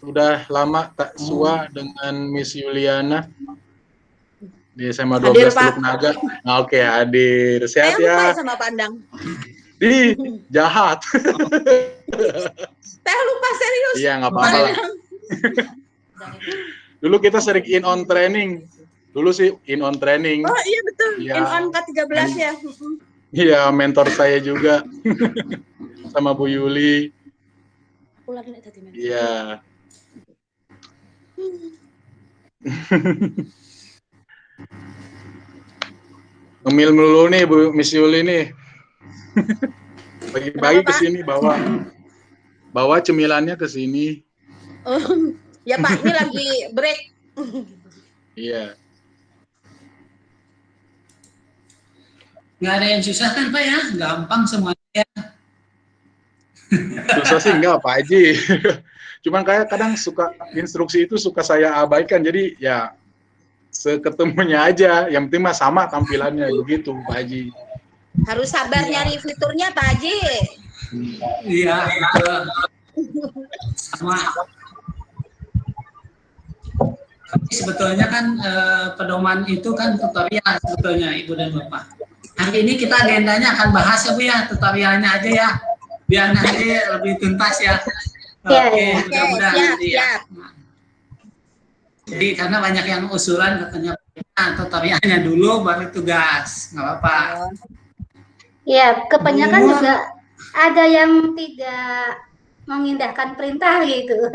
udah lama tak sua dengan Miss Yuliana di SMA Hadir, 12 Pak. Teluk Naga. Nah, oke, hadir. Sehat Saya lupa ya? sama Pandang. Di jahat. Saya lupa serius. Iya, nggak apa-apa lah. Dulu kita sering in on training. Dulu sih in on training. Oh iya betul. Ya. In on K13 ya. Iya, mentor saya juga. Sama Bu Yuli. Iya. Ngemil melulu nih Bu Miss Yuli nih. Bagi-bagi ke sini bawa cemilannya ke sini. Oh, ya Pak, ini lagi break. Iya. Nggak ada yang susah kan Pak ya? Gampang semuanya. Susah sih enggak Pak Haji. Cuman kayak kadang suka instruksi itu suka saya abaikan. Jadi ya seketemunya aja. Yang penting mah sama tampilannya begitu Pak Haji. Harus sabar nyari fiturnya Pak Haji. Iya, betul. Sama. Tapi sebetulnya kan pedoman itu kan tutorial sebetulnya Ibu dan Bapak. Hari ini kita agendanya akan bahas ya Bu ya, tutorialnya aja ya. Biar nanti lebih tuntas ya. Oke, mudah-mudahan nanti ya. Jadi karena banyak yang usulan katanya tutorialnya dulu baru tugas, nggak apa-apa. Ya, kebanyakan juga ada yang tidak mengindahkan perintah gitu.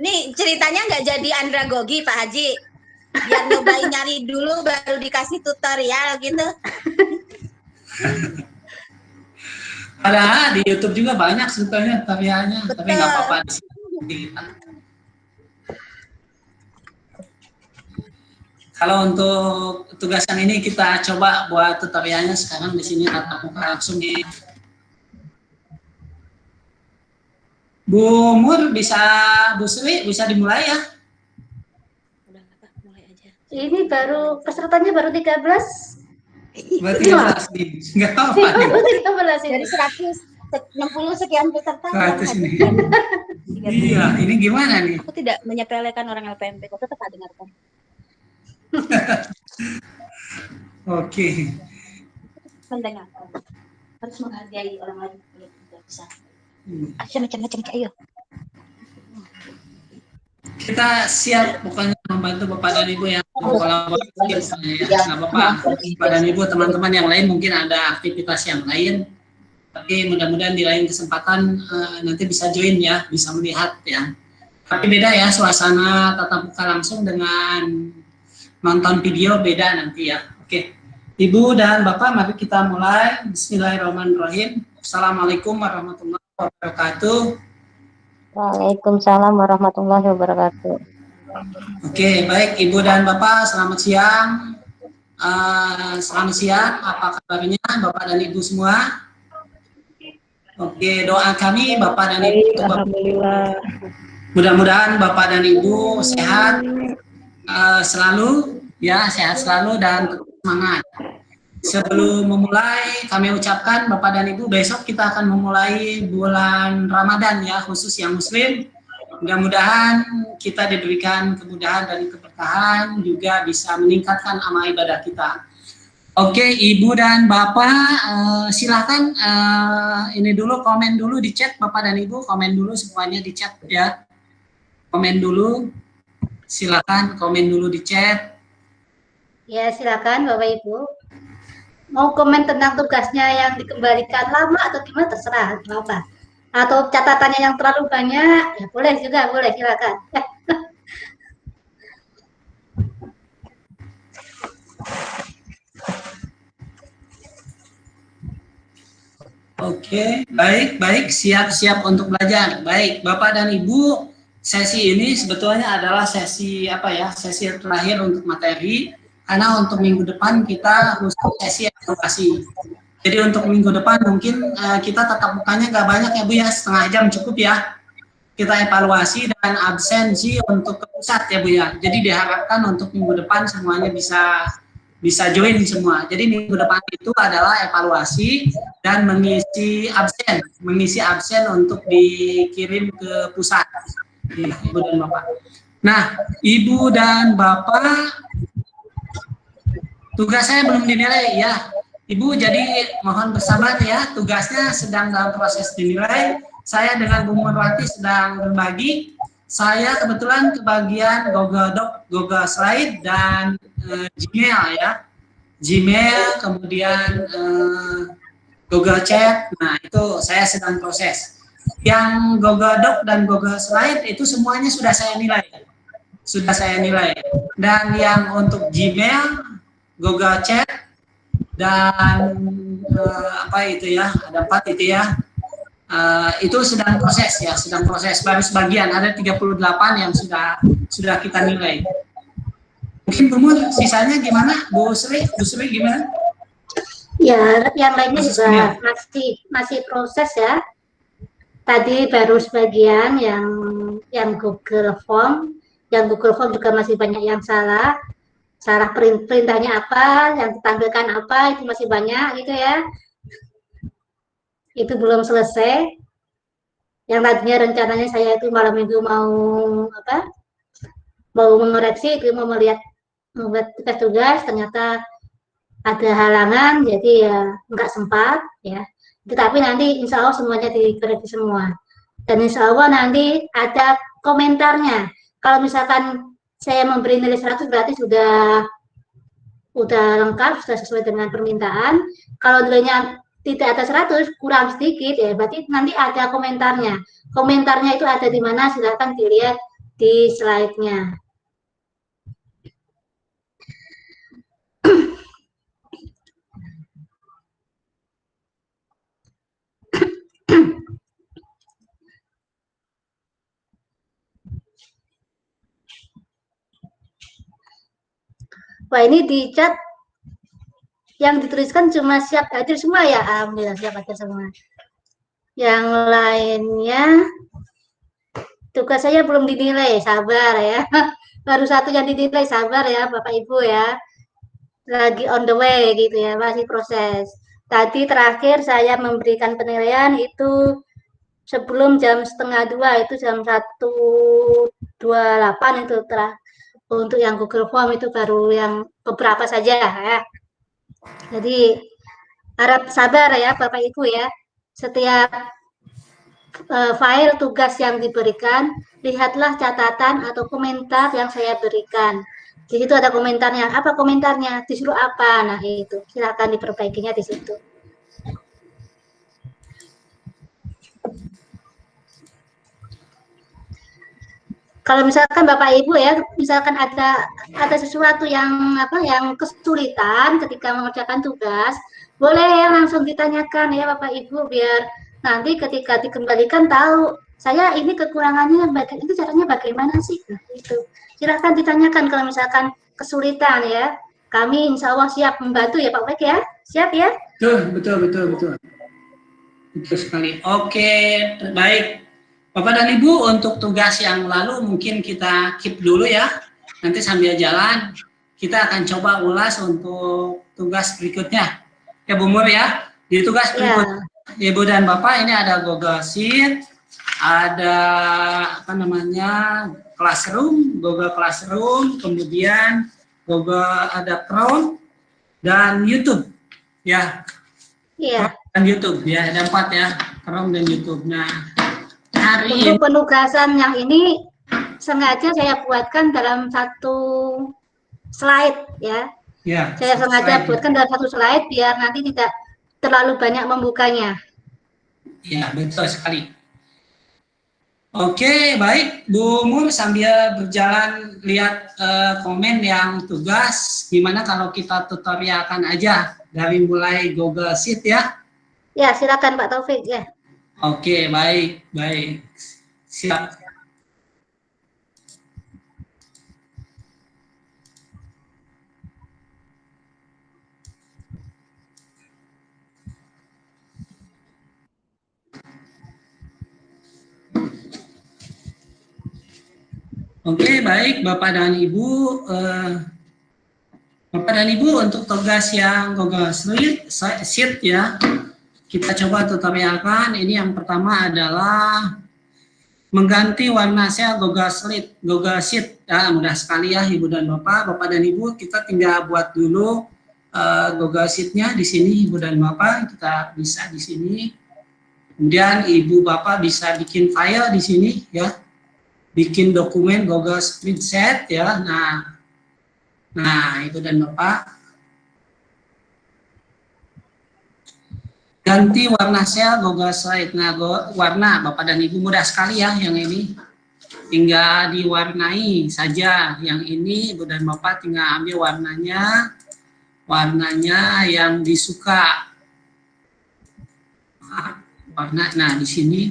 Nih ceritanya nggak jadi andragogi Pak Haji. Biar nyobain nyari dulu baru dikasih tutorial gitu. Padahal di YouTube juga banyak sebetulnya tutorialnya, tapi nggak apa-apa di sini. Kalau untuk tugas yang ini kita coba buat tutorialnya sekarang di sini tatap muka langsung di Bu Mur bisa, Bu Sri bisa dimulai ya? Udah Pak, mulai aja. Ini baru pesertanya baru 13. Berarti 13 nih, nggak apa-apa nih. 13 ini. Dari 160 sekian peserta. 100 nih. Iya, ini gimana nih? Aku tidak menyepelekan orang LPMP, kok tetap dengarkan. Oke. Mendengarkan. Harus menghargai orang lain kalau tidak bisa. Macam-macam ayo. Kita siap pokoknya membantu Bapak dan Ibu yang kolaborasi ya, nggak apa-apa. Bapak dan Ibu, teman-teman yang lain mungkin ada aktivitas yang lain, tapi mudah-mudahan di lain kesempatan nanti bisa join ya, bisa melihat ya. Tapi beda ya suasana tatap muka langsung dengan nonton video beda nanti ya. Oke, Ibu dan Bapak, mari kita mulai. Bismillahirrahmanirrahim. Assalamualaikum warahmatullahi wabarakatuh. Waalaikumsalam warahmatullahi wabarakatuh. Oke, baik Ibu dan Bapak, selamat siang. Selamat siang, apa kabarnya Bapak dan Ibu semua? Oke, doa kami Bapak dan Ibu. Alhamdulillah. Mudah-mudahan Bapak dan Ibu sehat selalu, ya sehat selalu dan tetap semangat. Sebelum memulai, kami ucapkan Bapak dan Ibu, besok kita akan memulai bulan Ramadan ya, khusus yang Muslim. Mudah-mudahan kita diberikan kemudahan dan keberkahan, juga bisa meningkatkan amal ibadah kita. Oke, Ibu dan Bapak, silakan ini dulu, komen dulu di chat, Bapak dan Ibu, komen dulu semuanya di chat ya. Komen dulu, silakan komen dulu di chat. Ya, silakan Bapak Ibu. Mau komen tentang tugasnya yang dikembalikan lama atau gimana terserah, apa. Atau catatannya yang terlalu banyak, ya boleh juga, boleh silakan. Oke, baik, siap-siap untuk belajar. Baik, Bapak dan Ibu, sesi ini sebetulnya adalah sesi apa ya? Sesi terakhir untuk materi. Karena untuk minggu depan kita khusus sesi evaluasi. Jadi untuk minggu depan mungkin kita tatap mukanya nggak banyak ya Bu ya, setengah jam cukup ya. Kita evaluasi dan absensi untuk ke pusat ya Bu ya. Jadi diharapkan untuk minggu depan semuanya bisa bisa join semua. Jadi minggu depan itu adalah evaluasi dan mengisi absen untuk dikirim ke pusat, Ibu dan Bapak. Nah, Ibu dan Bapak, tugas saya belum dinilai ya, Ibu. Jadi mohon bersabar ya, tugasnya sedang dalam proses dinilai. Saya dengan Bu Murwati sedang berbagi. Saya kebetulan kebagian Google Doc, Google Slide, dan Gmail ya. Gmail, kemudian Google Chat. Nah, itu saya sedang proses. Yang Google Doc dan Google Slide itu semuanya sudah saya nilai. Dan yang untuk Gmail, Google Chat, dan apa itu ya, ada 4 itu ya. Itu sedang proses baru sebagian, ada 38 yang sudah kita nilai. Mungkin Bu Mur, sisanya gimana? Bu Sri gimana? Ya, yang lainnya juga masih proses ya. Tadi baru sebagian yang Google Form juga masih banyak yang salah perintahnya apa, yang ditampilkan apa, itu masih banyak gitu ya. Itu belum selesai. Yang tadinya rencananya saya itu malam minggu mau mengoreksi, itu mau membuat tugas-tugas, ternyata ada halangan, jadi ya nggak sempat ya. Tetapi nanti insya Allah semuanya dikoreksi semua. Dan insya Allah nanti ada komentarnya. Kalau misalkan saya memberi nilai 100 berarti sudah lengkap, sudah sesuai dengan permintaan. Kalau nilainya tidak ada 100, kurang sedikit ya, berarti nanti ada komentarnya. Komentarnya itu ada di mana, silakan dilihat di slide-nya. Wah, ini di chat yang dituliskan cuma siap hadir semua ya. Alhamdulillah siap hadir semua. Yang lainnya tugas saya belum dinilai, sabar ya. Baru 1 yang dinilai, sabar ya Bapak Ibu ya. Lagi on the way gitu ya, masih proses. Tadi terakhir saya memberikan penilaian itu sebelum jam 1:30, itu jam 1:28 itu terakhir. Untuk yang Google Form itu baru yang beberapa saja ya. Jadi harap sabar ya Bapak Ibu ya. Setiap file tugas yang diberikan, lihatlah catatan atau komentar yang saya berikan. Di situ ada komentarnya. Apa komentarnya? Disuruh apa? Nah itu, silakan diperbaikinya di situ. Kalau misalkan Bapak Ibu ya, misalkan ada sesuatu yang kesulitan ketika mengerjakan tugas, boleh ya langsung ditanyakan ya Bapak Ibu, biar nanti ketika dikembalikan tahu saya ini kekurangannya itu caranya bagaimana sih. Nah, itu silakan ditanyakan kalau misalkan kesulitan ya. Kami insya Allah siap membantu ya Pak Wek ya. Siap ya? Betul sekali. Oke, baik. Bapak dan Ibu, untuk tugas yang lalu mungkin kita keep dulu ya. Nanti sambil jalan kita akan coba ulas untuk tugas berikutnya. Ya Bu Mur ya. Di tugas berikutnya Ibu dan Bapak ini ada Google Sheet, ada Google Classroom, kemudian Google ada Chrome dan YouTube ya. Iya. Dan YouTube ya, ada 4 ya, Chrome dan YouTube. Nah, untuk penugasan yang ini sengaja saya buatkan dalam 1 slide ya. Ya, saya sengaja buatkan dalam 1 slide biar nanti tidak terlalu banyak membukanya. Ya, betul sekali. Oke, baik Bu Mur, sambil berjalan lihat komen yang tugas, gimana kalau kita tutorialkan aja dari mulai Google Sheet ya? Ya, silakan Pak Taufik ya. Oke, baik. Siap. Oke, baik Bapak dan Ibu, Bapak dan Ibu, untuk tugas yang Google Sheet ya, kita coba tutorialkan. Ini yang pertama adalah mengganti warna sel Google Sheet. Ya, mudah sekali ya Ibu dan Bapak. Bapak dan Ibu, kita tinggal buat dulu Google Sheet-nya di sini Ibu dan Bapak. Kita bisa di sini. Kemudian Ibu Bapak bisa bikin file di sini ya. Bikin dokumen Google Spreadsheet ya. Nah, Ibu dan Bapak, ganti warna sel Google Slide. Nah, warna Bapak dan Ibu mudah sekali ya yang ini. Tinggal diwarnai saja. Yang ini Ibu dan Bapak tinggal ambil warnanya yang disuka. Nah, di sini.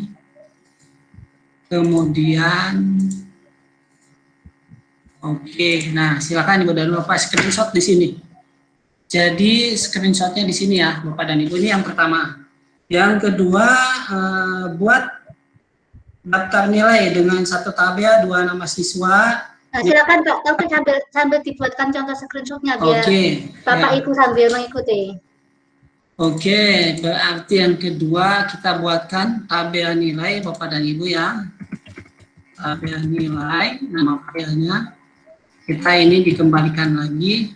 Kemudian oke, nah silakan Ibu dan Bapak screenshot di sini. Jadi screenshotnya di sini ya, Bapak dan Ibu. Ini yang pertama. Yang kedua, buat daftar nilai dengan 1 tabel, 2 nama siswa. Nah, silakan Pak, tapi sambil dibuatkan contoh screenshotnya biar Bapak ya. Ibu sambil mengikuti. Oke, berarti yang kedua kita buatkan tabel nilai Bapak dan Ibu ya. Tabel nilai, nama filenya. Kita ini dikembalikan lagi.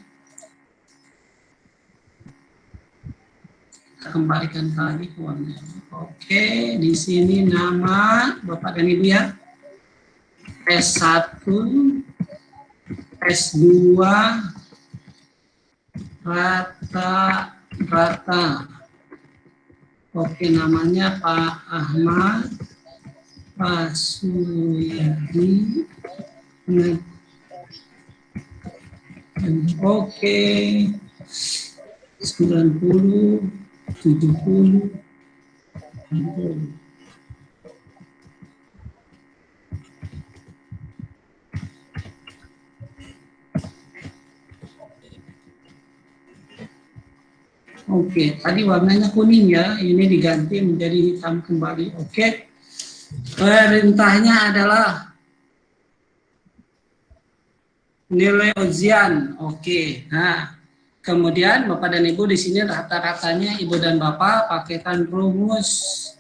Kita kembalikan lagi ke warna. Oke, di sini nama Bapak dan Ibu ya. S1, S2, rata. Oke, namanya Pak Ahmad, Pak Suyadi. Oke, 90, 70, 60. Oke, tadi warnanya kuning ya, ini diganti menjadi hitam kembali. Oke, perintahnya adalah nilai ujian. Oke, nah kemudian Bapak dan Ibu di sini rata-ratanya Ibu dan Bapak pakaikan rumus.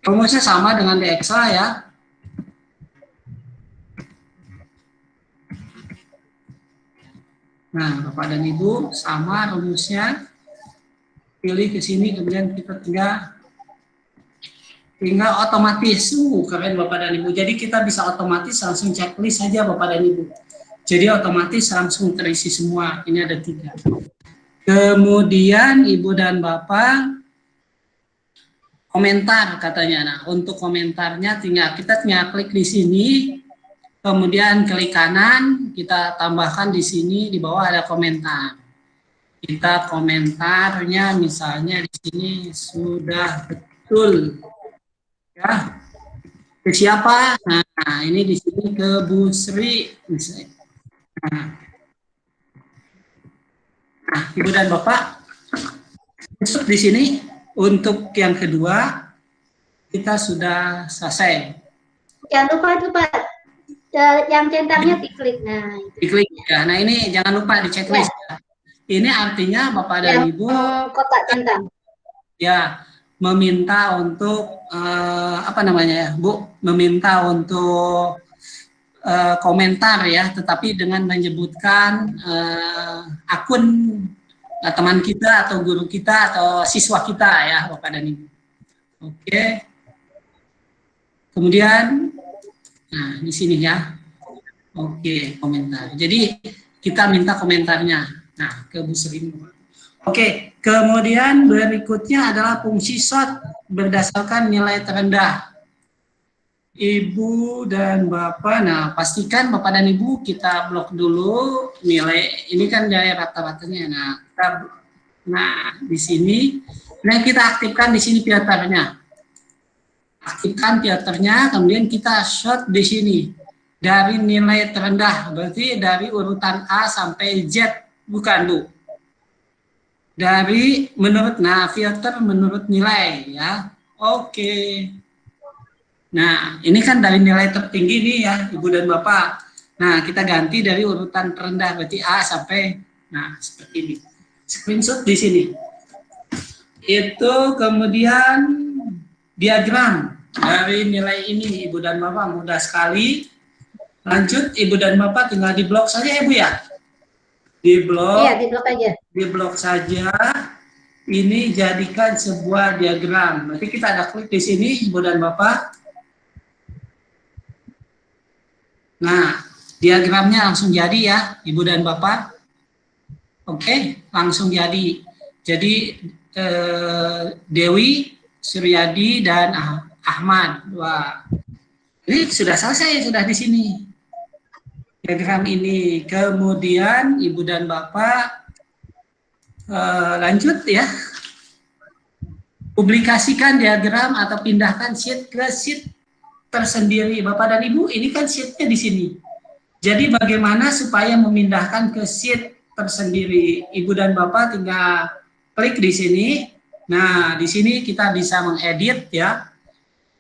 Rumusnya sama dengan di Excel ya. Nah, Bapak dan Ibu sama rumusnya. Pilih ke sini, kemudian kita tinggal otomatis. Keren Bapak dan Ibu. Jadi kita bisa otomatis langsung checklist saja Bapak dan Ibu. Jadi otomatis langsung terisi semua. Ini ada 3. Kemudian Ibu dan Bapak komentar katanya. Nah, untuk komentarnya kita tinggal klik di sini. Kemudian klik kanan, kita tambahkan di sini di bawah ada komentar. Kita komentarnya misalnya di sini sudah betul. Ya. Ke siapa? Nah, ini di sini ke Bu Sri misalnya. Nah, Ibu dan Bapak, di sini untuk yang kedua kita sudah selesai. Jangan lupa itu Pak. Yang centangnya diklik. Nah, diklik ya. Nah, ini jangan lupa di checklist ya. Ini artinya Bapak dan Ibu kotak centang. Ya, meminta untuk apa namanya ya, Bu? Meminta untuk komentar ya, tetapi dengan menyebutkan akun teman kita atau guru kita atau siswa kita ya, Bapak dan Ibu. Oke. Kemudian nah, di sini ya. Oke, komentar. Jadi kita minta komentarnya. Nah, ke Bu Sri. Oke, kemudian berikutnya adalah fungsi sort berdasarkan nilai terendah. Ibu dan Bapak, nah pastikan Bapak dan Ibu kita blok dulu nilai. Ini kan dari rata-ratanya. Nah, di sini, nah kita aktifkan di sini filternya. Aktifkan filternya, kemudian kita sort di sini dari nilai terendah, berarti dari urutan A sampai Z, bukan Bu? Dari menurut, nah filter menurut nilai ya. Oke. Nah ini kan dari nilai tertinggi nih ya Ibu dan Bapak. Nah, kita ganti dari urutan terendah, berarti A sampai, nah, seperti ini. Screenshot di sini. Itu kemudian diagram dari nilai ini, Ibu dan Bapak, mudah sekali. Lanjut, Ibu dan Bapak tinggal di blok saja ya, Bu ya? Di blok. Iya, di blok aja. Di blok saja. Ini jadikan sebuah diagram. Nanti kita ada klik di sini, Ibu dan Bapak. Nah, diagramnya langsung jadi ya, Ibu dan Bapak. Oke, langsung jadi. Jadi Dewi, Suryadi, dan Ahmad. Wah, ini sudah selesai, sudah di sini. Diagram ini. Kemudian Ibu dan Bapak lanjut ya. Publikasikan diagram atau pindahkan sheet ke sheet tersendiri. Bapak dan Ibu, ini kan sheetnya di sini. Jadi bagaimana supaya memindahkan ke sheet tersendiri? Ibu dan Bapak tinggal klik di sini. Nah, di sini kita bisa mengedit ya.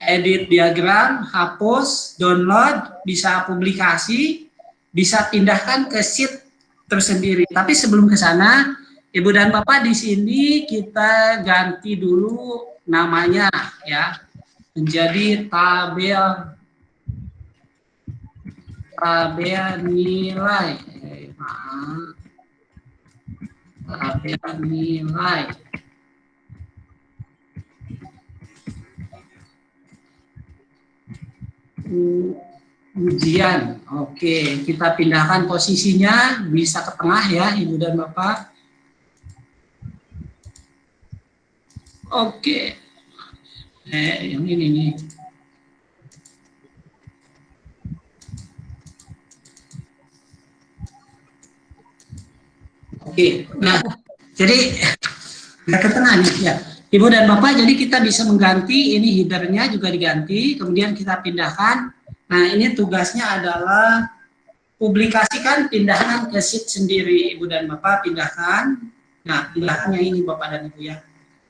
Edit diagram, hapus, download, bisa publikasi, bisa pindahkan ke sheet tersendiri. Tapi sebelum ke sana, Ibu dan Bapak, di sini kita ganti dulu namanya ya, menjadi tabel nilai. Tabel nilai. Ujian. Oke, kita pindahkan posisinya bisa ke tengah ya, Ibu dan Bapak. Oke, yang ini nih. Oke, nah, jadi nggak ke tengah nih ya, Ibu dan Bapak. Jadi kita bisa mengganti ini, headernya juga diganti, kemudian kita pindahkan. Nah, ini tugasnya adalah publikasikan pindahan ke sheet sendiri, Ibu dan Bapak, pindahkan. Nah, pindahkannya ini Bapak dan Ibu ya.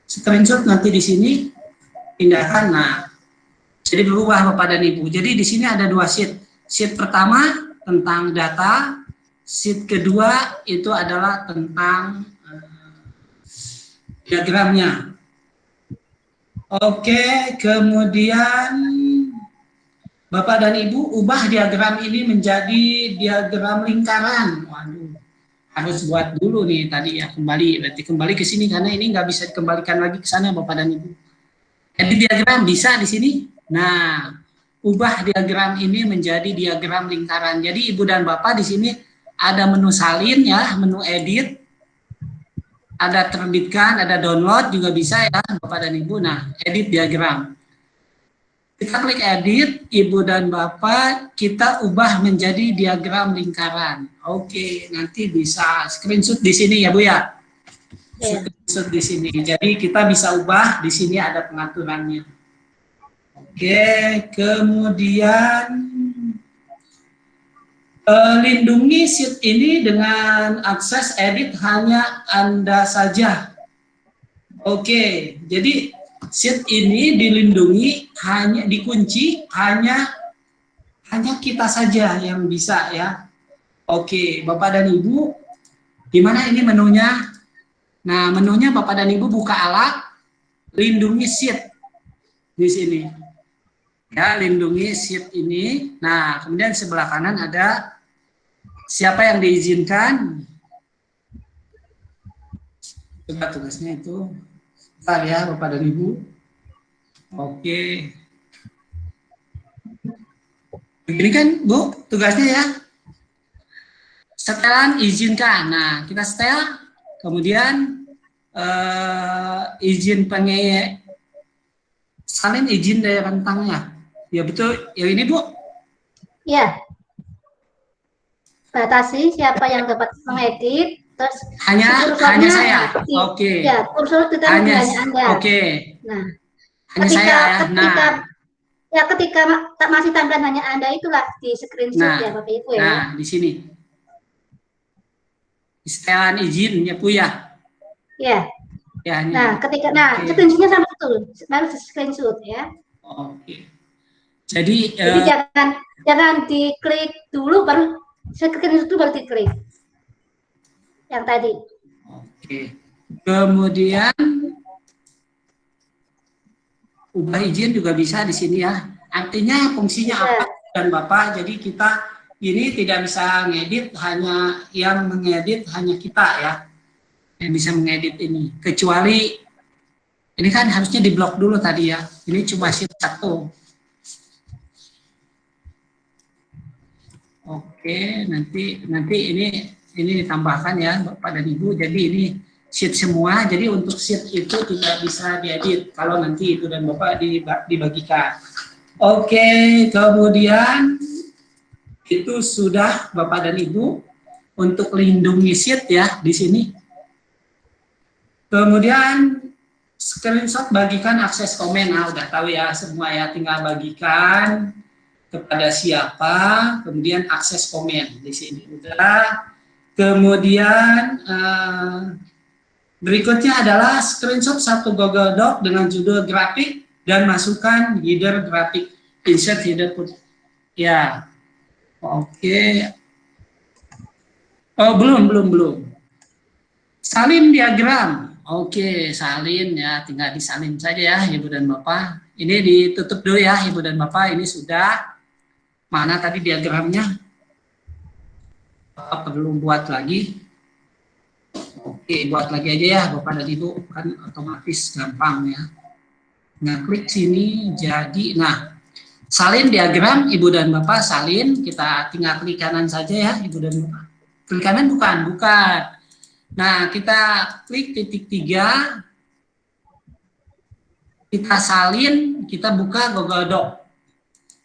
Screenshot nanti di sini, pindahkan. Nah, jadi berubah Bapak dan Ibu. Jadi di sini ada dua sheet. Sheet pertama tentang data, sheet kedua itu adalah tentang diagramnya. Oke, kemudian Bapak dan Ibu ubah diagram ini menjadi diagram lingkaran. Waduh, harus buat dulu nih tadi ya, kembali, berarti kembali ke sini karena ini nggak bisa dikembalikan lagi ke sana Bapak dan Ibu. Edit diagram bisa di sini. Nah, ubah diagram ini menjadi diagram lingkaran. Jadi Ibu dan Bapak di sini ada menu salin ya, menu edit, ada terbitkan, ada download juga bisa ya Bapak dan Ibu. Nah, edit diagram. Kita klik edit, Ibu dan Bapak, kita ubah menjadi diagram lingkaran. Oke, nanti bisa screenshot di sini ya Bu ya. Screenshot di sini. Jadi kita bisa ubah, di sini ada pengaturannya. Oke, kemudian lindungi sheet ini dengan akses edit hanya Anda saja. Oke, jadi sheet ini dilindungi, hanya dikunci, hanya kita saja yang bisa ya. Oke, Bapak dan Ibu, di mana ini menunya? Nah, menunya Bapak dan Ibu buka alat, lindungi sheet di sini. Ya, lindungi sheet ini. Nah, kemudian sebelah kanan ada siapa yang diizinkan. Coba tugasnya itu. Bentar ya Bapak dan Ibu. Oke. Begini kan Bu tugasnya ya. Setelan izinkan. Nah kita setel. Kemudian izin salin izin dari rentangnya. Ya betul. Ya ini Bu. Ya. Batasi siapa yang dapat mengedit. Terus hanya saya. Oke. Ya, kursor kita hanya Anda. Oke. Nah, hanya saya ya. Ketika masih tampilan hanya Anda itulah di screenshot ya Bapak Ibu ya. Nah, di sini. Setelan izin ya Bu ya. Ya. Ya, nah, ketika screenshotnya sama betul, baru screenshot ya. Oke. Jadi jangan diklik dulu baru screenshot itu baru diklik. Yang tadi. Oke. Kemudian ubah izin juga bisa di sini ya. Artinya fungsinya Bisa. apa dan Bapak. Jadi kita ini tidak bisa ngedit, hanya yang mengedit hanya kita ya. Yang bisa mengedit ini. Kecuali ini kan harusnya diblok dulu tadi ya. Ini cuma sheet 1. Oke, nanti ini ditambahkan ya Bapak dan Ibu. Jadi ini sheet semua. Jadi untuk sheet itu tidak bisa diedit kalau nanti Ibu dan Bapak dibagikan. Oke, kemudian itu sudah Bapak dan Ibu untuk lindungi sheet ya di sini. Kemudian screenshot bagikan akses komen. Nah, udah tahu ya semua ya, tinggal bagikan kepada siapa, kemudian akses komen di sini udah. Kemudian berikutnya adalah screenshot satu Google Doc dengan judul grafik dan masukkan header grafik, insert header put. Ya, oke. Oh belum. Salin diagram, oke salin ya, tinggal disalin saja ya Ibu dan Bapak. Ini ditutup dulu ya Ibu dan Bapak, ini sudah. Mana tadi diagramnya? Bapak perlu buat lagi. Oke, buat lagi aja ya Bapak dan Ibu, kan otomatis gampang ya. Nah, klik sini jadi. Nah, salin diagram Ibu dan Bapak salin, kita tinggal klik kanan saja ya Ibu dan Bapak. Klik kanan bukan. Nah, kita klik titik 3. Kita salin, kita buka Google Doc.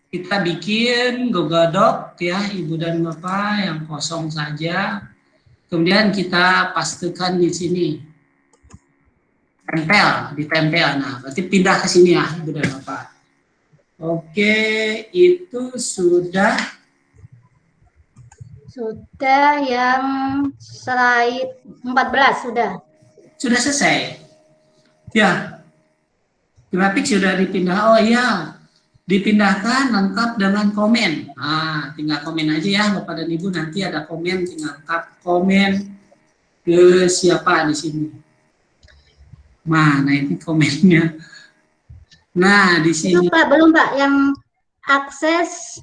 Kita bikin Google Doc ya Ibu dan Bapak yang kosong saja. Kemudian kita pastikan di sini. Ditempel. Nah, berarti pindah ke sini ya Ibu dan Bapak. Oke, itu sudah yang slide 14 sudah. Sudah selesai. Ya. Grafik sudah dipindah. Oh iya. Dipindahkan lengkap dengan komen. Nah, tinggal komen aja ya Bapak dan Ibu, nanti ada komen, tinggal lengkap komen ke siapa di sini. Nah, ini komennya. Nah, di sini. Itu Pak, belum Pak, yang akses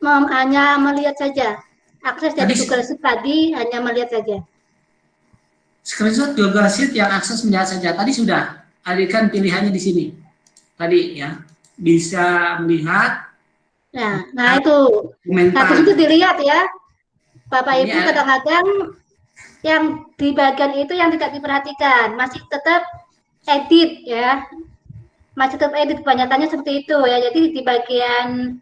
hanya melihat saja. Akses dari Google Sheet tadi hanya melihat saja. Screenshot Google Sheet yang akses melihat saja. Tadi sudah. Alihkan pilihannya di sini. Tadi ya. Bisa melihat. Nah itu. Nah, itu dilihat ya. Bapak Ibu kadang-kadang yang di bagian itu yang tidak diperhatikan, masih tetap edit ya. Masih tetap edit, kebanyakannya seperti itu ya. Jadi di bagian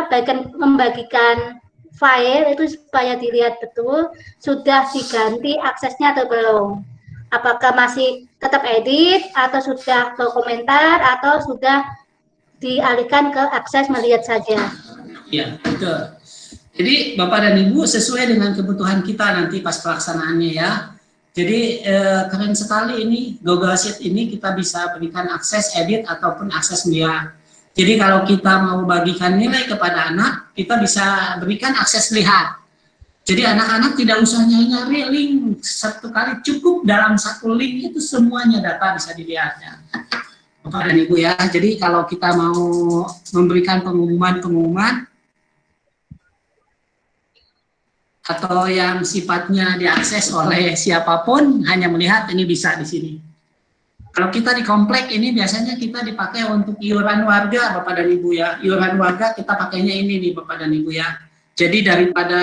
bagian membagikan file itu supaya dilihat betul sudah diganti aksesnya atau belum. Apakah masih tetap edit atau sudah ke komentar atau sudah dialihkan ke akses melihat saja. Ya, betul. Jadi Bapak dan Ibu sesuai dengan kebutuhan kita nanti pas pelaksanaannya ya. Jadi keren sekali ini Google Sheet ini kita bisa berikan akses edit ataupun akses melihat. Jadi kalau kita mau bagikan nilai kepada anak, kita bisa berikan akses lihat. Jadi anak-anak tidak usah nyari link satu kali, cukup dalam satu link itu semuanya data bisa dilihatnya. Bapak dan Ibu ya, jadi kalau kita mau memberikan pengumuman atau yang sifatnya diakses oleh siapapun, hanya melihat ini bisa di sini. Kalau kita di komplek ini biasanya kita dipakai untuk iuran warga Bapak dan Ibu ya. Iuran warga kita pakainya ini nih Bapak dan Ibu ya. Jadi daripada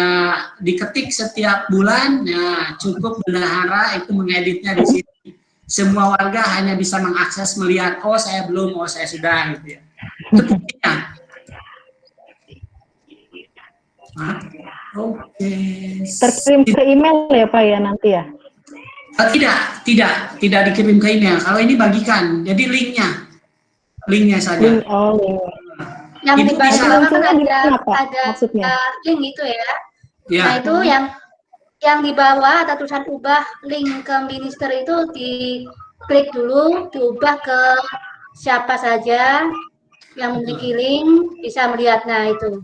diketik setiap bulan, ya cukup bendahara itu mengeditnya di sini. Semua warga hanya bisa mengakses melihat, oh saya belum, oh saya sudah gitu ya. Itu buktinya. Oke. Terkirim ke email ya Pak ya nanti ya? Tidak dikirim ke email. Kalau ini bagikan, jadi linknya saja. Link. Yang Ibu di bawah bisa kan ada maksudnya? link itu ya. Ya. Nah itu yang di bawah ada tulisan ubah link ke minister itu diklik dulu, diubah ke siapa saja yang memiliki link bisa melihat. Nah itu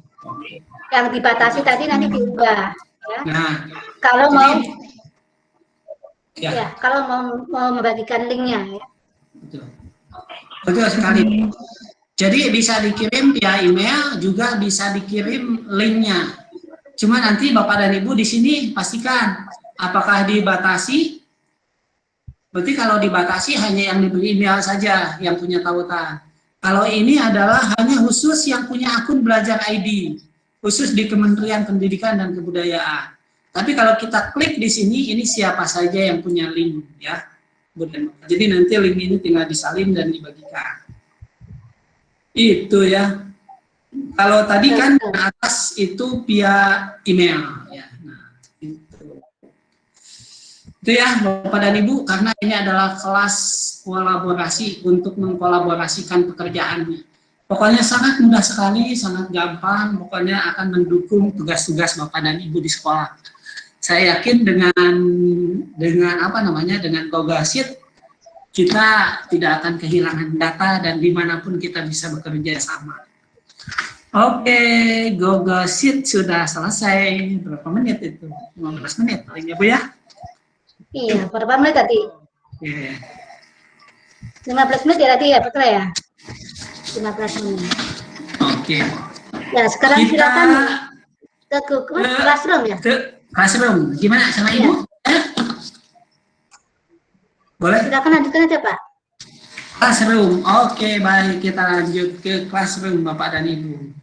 Yang dibatasi tadi nanti diubah. Ya. Nah, Kalau mau, ya, ya, kalau mau membagikan linknya. Ya. betul. Betul sekali. Jadi bisa dikirim via email, juga bisa dikirim linknya. Cuma nanti Bapak dan Ibu di sini pastikan apakah dibatasi. Berarti kalau dibatasi hanya yang diberi email saja yang punya tautan. Kalau ini adalah hanya khusus yang punya akun belajar ID, khusus di Kementerian Pendidikan dan Kebudayaan. Tapi kalau kita klik di sini, ini siapa saja yang punya link, ya. Jadi nanti link ini tinggal disalin dan dibagikan. Itu ya. Kalau tadi kan di atas itu via email, ya. Nah, itu ya Bapak dan Ibu, karena ini adalah kelas kolaborasi untuk mengkolaborasikan pekerjaannya. Pokoknya sangat mudah sekali, sangat gampang, pokoknya akan mendukung tugas-tugas Bapak dan Ibu di sekolah. Saya yakin dengan apa namanya, dengan Google Sheet kita tidak akan kehilangan data dan dimanapun kita bisa bekerja sama. Oke, Google Sheet sudah selesai. Berapa menit itu? 15 menit, paling ya Bu ya? Iya, berapa menit tadi? Yeah. 15 menit ya tadi ya, betul ya? 15 menit. Oke. Ya, sekarang Kita silakan ke Google Classroom ya. ke Classroom. Gimana sama Ibu? Boleh? Silakan lanjutkan aja Pak. Classroom. Oke, baik. Kita lanjut ke Classroom Bapak dan Ibu.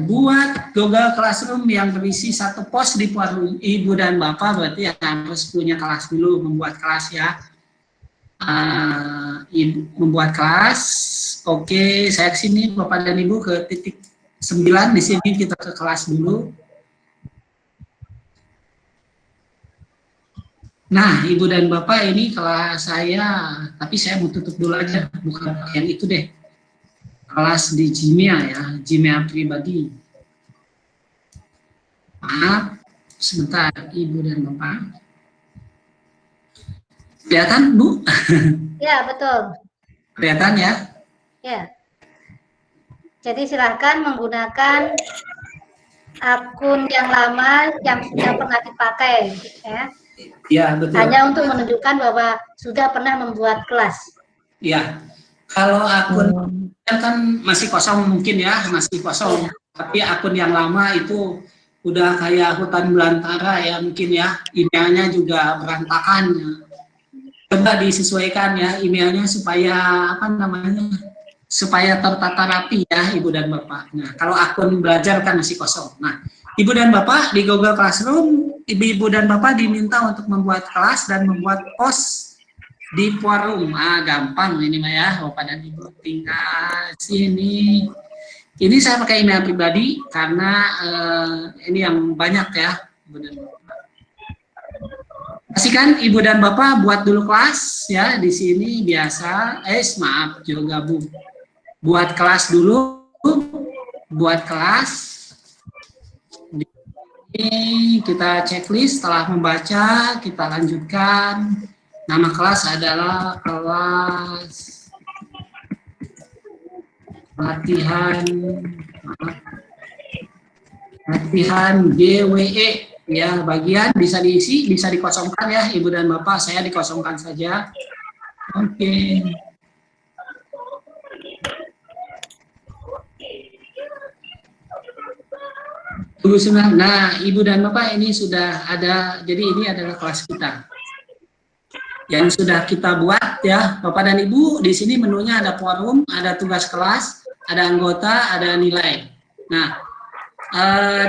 Buat Google Classroom yang berisi satu pos di forum Ibu dan Bapak, berarti harus punya kelas dulu, membuat kelas ya. Membuat kelas. Oke, saya ke sini Bapak dan Ibu ke titik 9, di sini kita ke kelas dulu. Nah, Ibu dan Bapak, ini kelas saya, tapi saya mau tutup dulu aja, bukan yang itu deh. Kelas di Gmail ya, Gmail pribadi. Maaf, sebentar Ibu dan Bapak. Kelihatan Bu? Ya, betul. Kelihatan ya? Ya. Jadi silakan menggunakan akun yang lama yang sudah pernah dipakai ya. Ya, betul. Hanya untuk menunjukkan bahwa sudah pernah membuat kelas. Ya. Kalau akun kan masih kosong mungkin ya, masih kosong. Tapi akun yang lama itu udah kayak hutan belantara ya mungkin ya. Emailnya juga berantakan. Coba disesuaikan ya emailnya supaya apa namanya, supaya tertata rapi ya Ibu dan Bapak. Nah, kalau akun belajar kan masih kosong. Nah, Ibu dan Bapak di Google Classroom, Ibu dan Bapak diminta untuk membuat kelas dan membuat post di forum. Gampang ini mah ya Bapak dan Ibu, tinggal sini. Ini saya pakai email pribadi karena ini yang banyak ya Ibu dan Bapak. Pastikan Ibu dan Bapak buat dulu kelas ya di sini biasa. Maaf juga gabung. Buat kelas dulu, buat kelas. Ini kita checklist, setelah membaca kita lanjutkan. Nama kelas adalah kelas latihan GWE ya, bagian bisa diisi, bisa dikosongkan ya Ibu dan Bapak, saya dikosongkan saja. Oke. Tunggu sebentar. Nah, Ibu dan Bapak ini sudah ada, jadi ini adalah kelas kita yang sudah kita buat ya, Bapak dan Ibu. Di sini menunya ada forum, ada tugas kelas, ada anggota, ada nilai. Nah,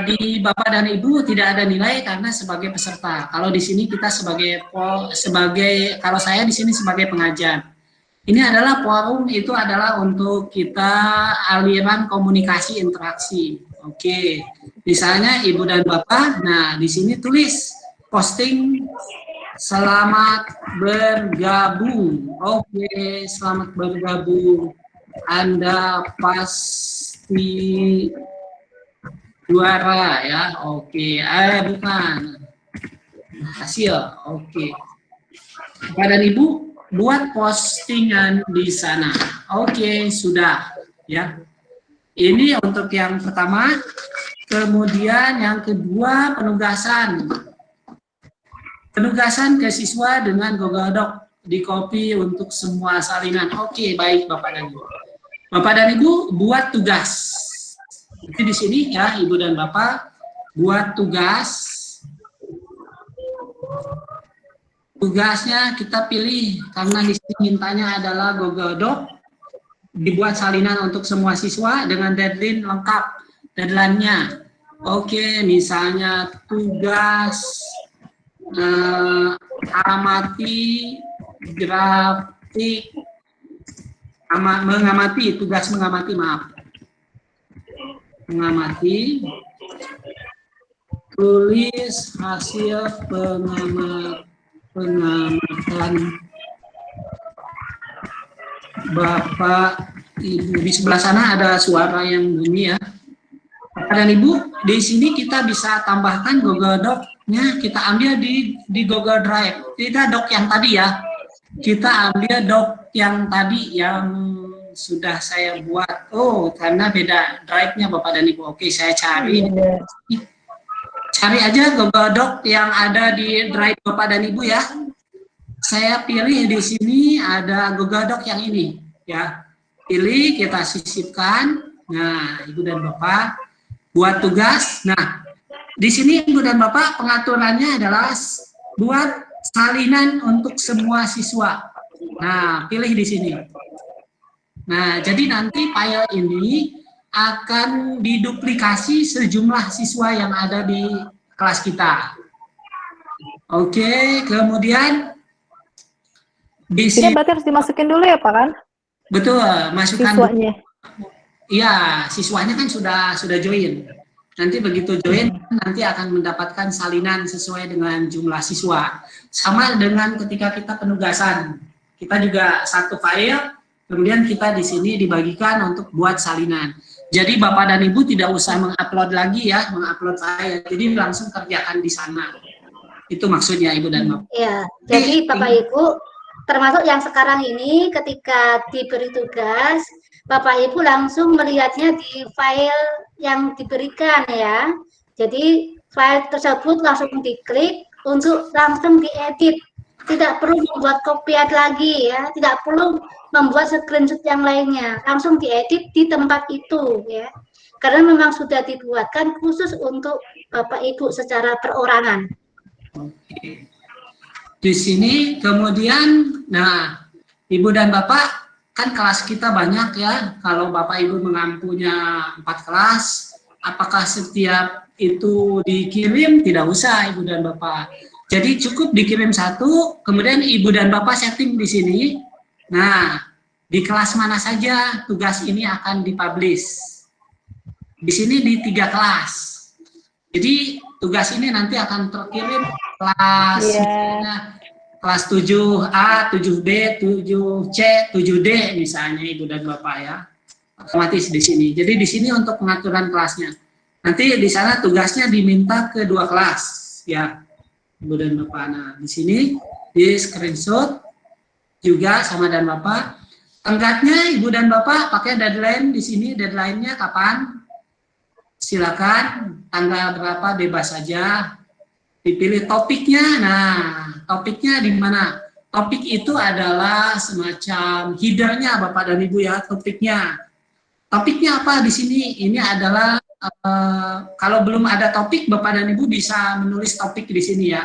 di Bapak dan Ibu tidak ada nilai karena sebagai peserta. Kalau di sini kita sebagai kalau saya di sini sebagai pengajar. Ini adalah forum, itu adalah untuk kita aliran komunikasi interaksi. Oke. Misalnya Ibu dan Bapak, nah di sini tulis posting selamat bergabung. Oke, selamat bergabung. Anda pasti juara ya. Oke, bukan hasil. Oke. Bapak dan Ibu buat postingan di sana. Oke, sudah. ya. Ini untuk yang pertama. Kemudian yang kedua, penugasan. Penugasan ke siswa dengan Google Doc di copy untuk semua salinan. Oke, baik Bapak dan Ibu. Bapak dan Ibu buat tugas. Jadi di sini ya Ibu dan Bapak buat tugas. Tugasnya kita pilih karena di sini mintanya adalah Google Doc, dibuat salinan untuk semua siswa dengan deadline lengkap, deadline-nya. Oke, misalnya tugas amati grafik, mengamati, tugas mengamati, maaf. Mengamati, tulis hasil pengamatan Bapak Ibu. Di sebelah sana ada suara yang bunyi ya. Bapak dan Ibu, di sini kita bisa tambahkan Google Doc-nya, kita ambil di Google Drive. Tidak doc yang tadi ya. Kita ambil doc yang tadi yang sudah saya buat. Oh, karena beda drive-nya Bapak dan Ibu. Oke, saya cari. Cari aja Google Doc yang ada di drive Bapak dan Ibu ya. Saya pilih di sini ada Google Doc yang ini ya. Pilih, kita sisipkan. Nah, Ibu dan Bapak buat tugas. Nah, di sini Ibu dan Bapak pengaturannya adalah buat salinan untuk semua siswa. Nah, pilih di sini. Nah, jadi nanti file ini akan diduplikasi sejumlah siswa yang ada di kelas kita. Oke, kemudian di Ini berarti harus dimasukin dulu ya Pak kan? Betul, masukkan Siswanya. Iya, siswanya kan sudah join. Nanti begitu join, nanti akan mendapatkan salinan sesuai dengan jumlah siswa. Sama dengan ketika kita penugasan. Kita juga satu file, kemudian kita di sini dibagikan untuk buat salinan. Jadi Bapak dan Ibu tidak usah mengupload lagi ya, mengupload file. Jadi langsung kerjakan di sana. Itu maksudnya Ibu dan Bapak. Ya, jadi Bapak Ibu, termasuk yang sekarang ini ketika diberi tugas, Bapak Ibu langsung melihatnya di file yang diberikan ya. Jadi file tersebut langsung diklik untuk langsung diedit. Tidak perlu membuat kopian lagi ya, tidak perlu membuat screenshot yang lainnya. Langsung diedit di tempat itu ya. Karena memang sudah dibuatkan khusus untuk Bapak Ibu secara perorangan. Oke. Di sini kemudian, nah Ibu dan Bapak kan kelas kita banyak ya. Kalau Bapak Ibu mengampunya 4 kelas, apakah setiap itu dikirim? Tidak usah Ibu dan Bapak. Jadi cukup dikirim 1, kemudian Ibu dan Bapak setting di sini. Nah, di kelas mana saja tugas ini akan dipublish. Di sini di 3 kelas. Jadi tugas ini nanti akan terkirim kelas kelas 7A, 7B, 7C, 7D misalnya Ibu dan Bapak ya. Otomatis di sini. Jadi di sini untuk pengaturan kelasnya. Nanti di sana tugasnya diminta ke 2 kelas ya. Ibu dan Bapak. Nah, di sini di screenshot juga sama dan Bapak. Tenggatnya Ibu dan Bapak pakai deadline di sini. Deadline-nya kapan? Silakan tanggal berapa bebas saja. Dipilih topiknya. Nah, topiknya di mana? Topik itu adalah semacam header-nya Bapak dan Ibu ya, topiknya. Topiknya apa di sini? Ini adalah kalau belum ada topik, Bapak dan Ibu bisa menulis topik di sini ya.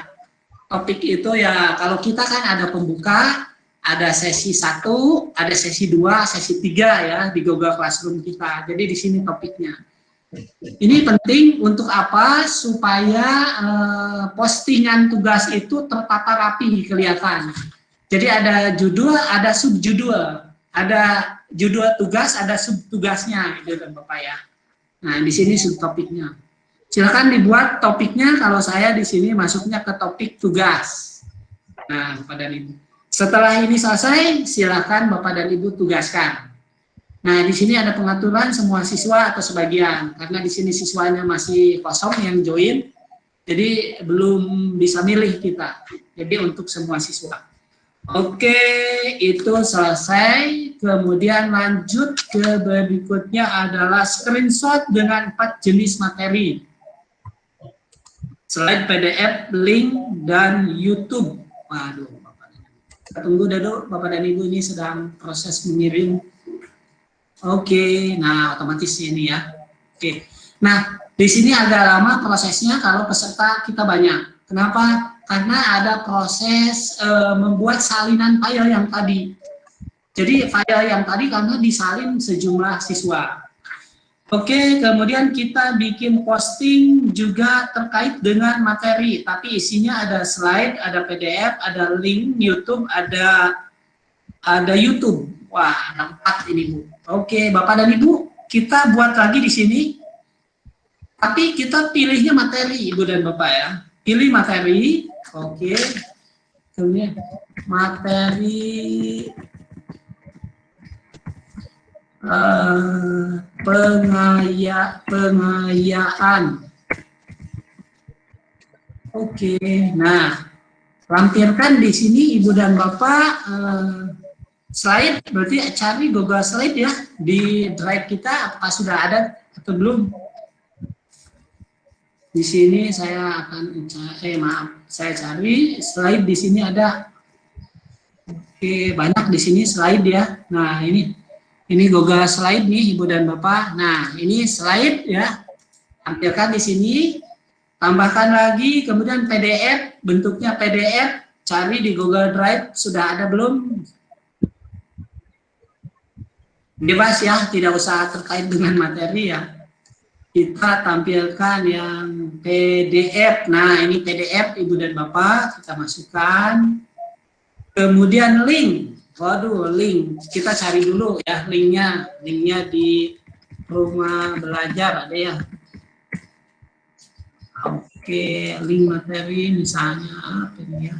Topik itu ya, kalau kita kan ada pembuka, ada sesi 1, ada sesi 2, sesi 3 ya di Google Classroom kita. Jadi di sini topiknya. Ini penting untuk apa? Supaya postingan tugas itu tertata rapi kelihatan. Jadi ada judul, ada subjudul, ada judul tugas, ada subtugasnya gitu kan Bapak ya. Nah, di sini subtopiknya. Silakan dibuat topiknya, kalau saya di sini masuknya ke topik tugas. Nah, Bapak dan Ibu. Setelah ini selesai, silakan Bapak dan Ibu tugaskan. Nah, di sini ada pengaturan semua siswa atau sebagian, karena di sini siswanya masih kosong yang join, jadi belum bisa milih kita. Jadi untuk semua siswa. Oke, itu selesai. Kemudian lanjut ke berikutnya adalah screenshot dengan 4 jenis materi. Slide PDF, link, dan YouTube. Waduh, Bapak dan Ibu. Kita tunggu dulu, Bapak dan Ibu ini sedang proses mengirim. Oke, nah otomatis ini ya. Oke, nah di sini agak lama prosesnya kalau peserta kita banyak. Kenapa? Karena ada proses membuat salinan file yang tadi. Jadi file yang tadi karena disalin sejumlah siswa. Oke, kemudian kita bikin posting juga terkait dengan materi, tapi isinya ada slide, ada PDF, ada link YouTube, ada YouTube. Wah, ada 4 ini Bu. Oke, Bapak dan Ibu, kita buat lagi di sini. Tapi kita pilihnya materi, Ibu dan Bapak ya. Pilih materi. Oke. Kemudian materi pengayaan. Oke, nah lampirkan di sini Ibu dan Bapak slide, berarti cari Google Slide ya di drive kita, apakah sudah ada atau belum? Di sini saya akan saya cari slide di sini ada. Oke, banyak di sini slide ya. Nah, ini Google Slide nih Ibu dan Bapak. Nah, ini slide ya. Tampilkan di sini. Tambahkan lagi, kemudian PDF, bentuknya PDF, cari di Google Drive, sudah ada belum? Bebas ya, tidak usah terkait dengan materi ya. Kita tampilkan yang PDF. Nah, ini PDF Ibu dan Bapak, kita masukkan. Kemudian link. Waduh, link. Kita cari dulu ya linknya. Linknya di rumah belajar ada ya. Oke, link materi misalnya apa ini ya?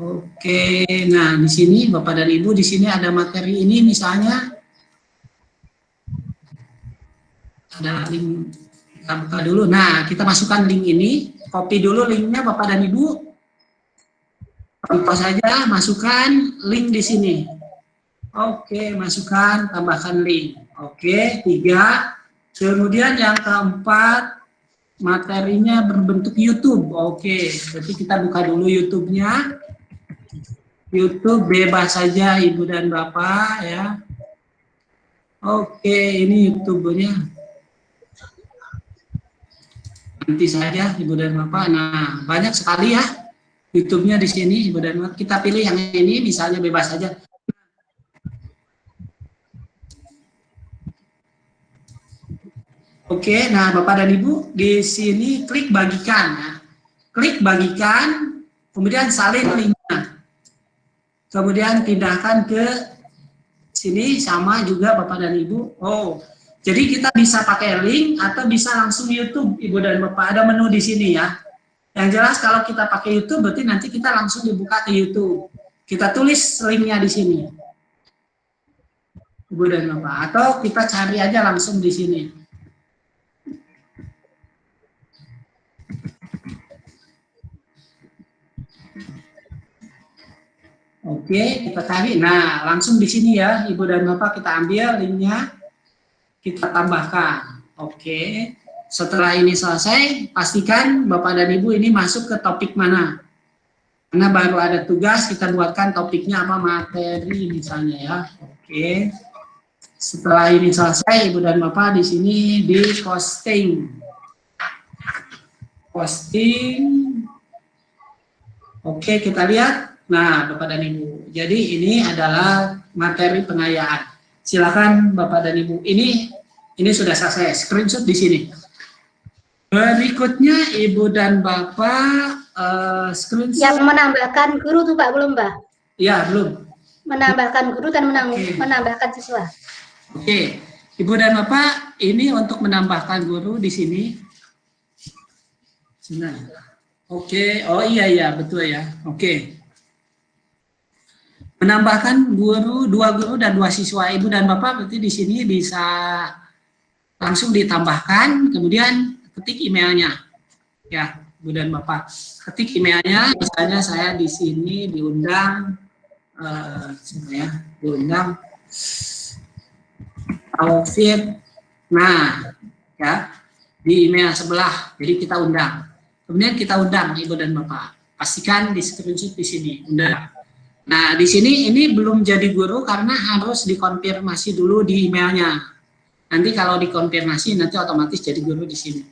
Oke, nah di sini Bapak dan Ibu di sini ada materi ini misalnya ada link, kita buka dulu. Nah, kita masukkan link ini, copy dulu linknya Bapak dan Ibu. Contoh saja, masukkan link di sini. Oke, masukkan, tambahkan link. Oke, 3. Kemudian yang keempat, materinya berbentuk YouTube. Oke, berarti kita buka dulu YouTube-nya. YouTube bebas saja Ibu dan Bapak ya. Oke, ini YouTube-nya. Nanti saja Ibu dan Bapak. Nah, banyak sekali ya YouTube-nya di sini Ibu dan Bapak. Kita pilih yang ini, misalnya bebas saja. Oke, nah Bapak dan Ibu di sini klik bagikan ya. Klik bagikan, kemudian salin linknya. Kemudian pindahkan ke sini sama juga Bapak dan Ibu. Oh, jadi kita bisa pakai link atau bisa langsung YouTube Ibu dan Bapak. Ada menu di sini ya. Yang jelas kalau kita pakai YouTube berarti nanti kita langsung dibuka ke YouTube. Kita tulis linknya di sini. Ibu dan Bapak. Atau kita cari aja langsung di sini. Oke, kita cari. Nah, langsung di sini ya, Ibu dan Bapak, kita ambil linknya, kita tambahkan. Oke, setelah ini selesai, pastikan Bapak dan Ibu ini masuk ke topik mana. Karena baru ada tugas, kita buatkan topiknya apa, materi misalnya ya. Oke, setelah ini selesai, Ibu dan Bapak di sini di posting. Oke, kita lihat. Nah, Bapak dan Ibu, jadi ini adalah materi pengayaan. Silakan Bapak dan Ibu. Ini sudah selesai, screenshot di sini. Berikutnya Ibu dan Bapak screenshot. Yang menambahkan guru tuh Pak, belum Pak? Ya, belum. Menambahkan guru dan menambahkan siswa. Oke, Ibu dan Bapak, ini untuk menambahkan guru di sini. Nah, oke, oh iya betul ya. Oke. Menambahkan guru, 2 guru dan 2 siswa Ibu dan Bapak berarti di sini bisa langsung ditambahkan, kemudian ketik emailnya. Ya, Ibu dan Bapak. Ketik emailnya, misalnya saya di sini diundang, diundang Taufik. Nah, ya, di email sebelah, jadi kita undang. Kemudian kita undang Ibu dan Bapak. Pastikan di screenshot di sini, undang. Nah, di sini ini belum jadi guru karena harus dikonfirmasi dulu di emailnya. Nanti kalau dikonfirmasi nanti otomatis jadi guru di sini.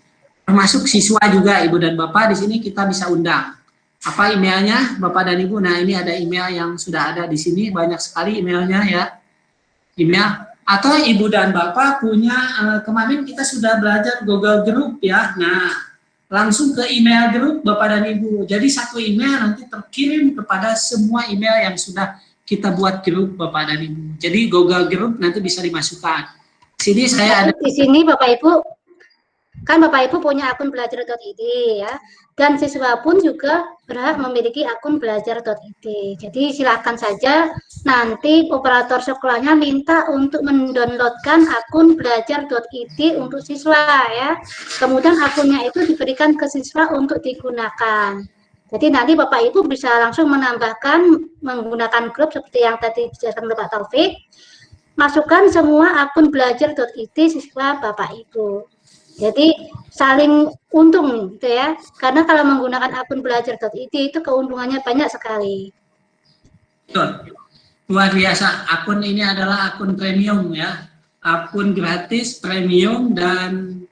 Termasuk siswa juga Ibu dan Bapak, di sini kita bisa undang. Apa emailnya Bapak dan Ibu? Nah, ini ada email yang sudah ada di sini, banyak sekali emailnya ya. Email atau Ibu dan Bapak punya kemarin kita sudah belajar Google Group ya. Nah, langsung ke email grup Bapak dan Ibu. Jadi satu email nanti terkirim kepada semua email yang sudah kita buat grup Bapak dan Ibu. Jadi Google Group nanti bisa dimasukkan. Sini saya ada di sini Bapak Ibu, kan Bapak Ibu punya akun belajar.id ya, dan siswa pun juga berhak memiliki akun belajar.id. Jadi silakan saja nanti operator sekolahnya minta untuk mendownloadkan akun belajar.id untuk siswa ya. Kemudian akunnya itu diberikan ke siswa untuk digunakan. Jadi nanti Bapak Ibu bisa langsung menambahkan menggunakan grup seperti yang tadi dijelaskan oleh Pak Taufik. Masukkan semua akun belajar.id siswa Bapak Ibu. Jadi saling untung gitu ya. Karena kalau menggunakan akun belajar.id itu keuntungannya banyak sekali. Betul. Luar biasa. Akun ini adalah akun premium ya. Akun gratis, premium, dan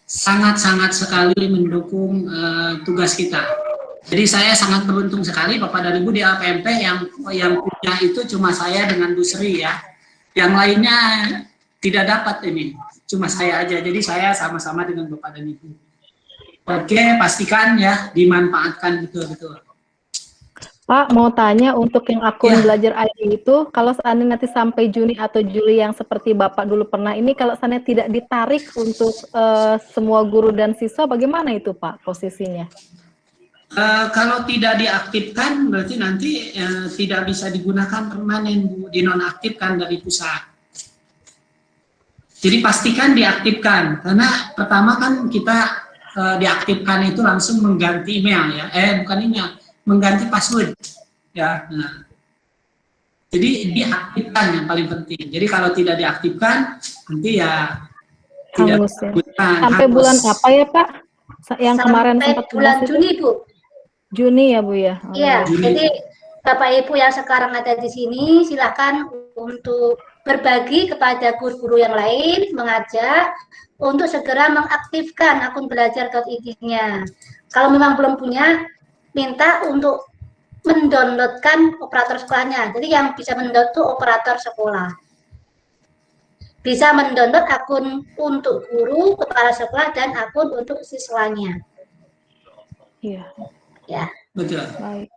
sangat-sangat sekali mendukung tugas kita. Jadi saya sangat beruntung sekali Bapak dan Ibu di APMP yang punya itu cuma saya dengan Bu Sri ya. Yang lainnya tidak dapat ini. Cuma saya aja, jadi saya sama-sama dengan Bapak dan Ibu. Oke, pastikan ya dimanfaatkan betul-betul. Pak, mau tanya untuk yang akun Ya. belajar ID itu, kalau seandainya nanti sampai Juni atau Juli yang seperti Bapak dulu pernah ini, kalau seandainya tidak ditarik untuk semua guru dan siswa, bagaimana itu Pak posisinya? Kalau tidak diaktifkan, berarti nanti tidak bisa digunakan permanen, Bu, dinonaktifkan dari pusat. Jadi pastikan diaktifkan, karena pertama kan kita diaktifkan itu langsung mengganti email ya, bukan email, mengganti password ya. Nah, jadi diaktifkan yang paling penting. Jadi kalau tidak diaktifkan, nanti ya tidak Hangus ya. Sampai hangus. bulan apa ya Pak? Yang kemarin Sampai sempat bulan dibahas itu? Juni Bu. Juni ya Bu ya? Iya, Juni. jadi Bapak Ibu yang sekarang ada di sini silakan untuk berbagi kepada guru-guru yang lain, mengajak untuk segera mengaktifkan akun belajar.id-nya. Kalau memang belum punya, minta untuk mendownloadkan operator sekolahnya. Jadi yang bisa mendownload itu operator sekolah. Bisa mendownload akun untuk guru, kepala sekolah, dan akun untuk siswanya. Iya, Ya. Betul. baik.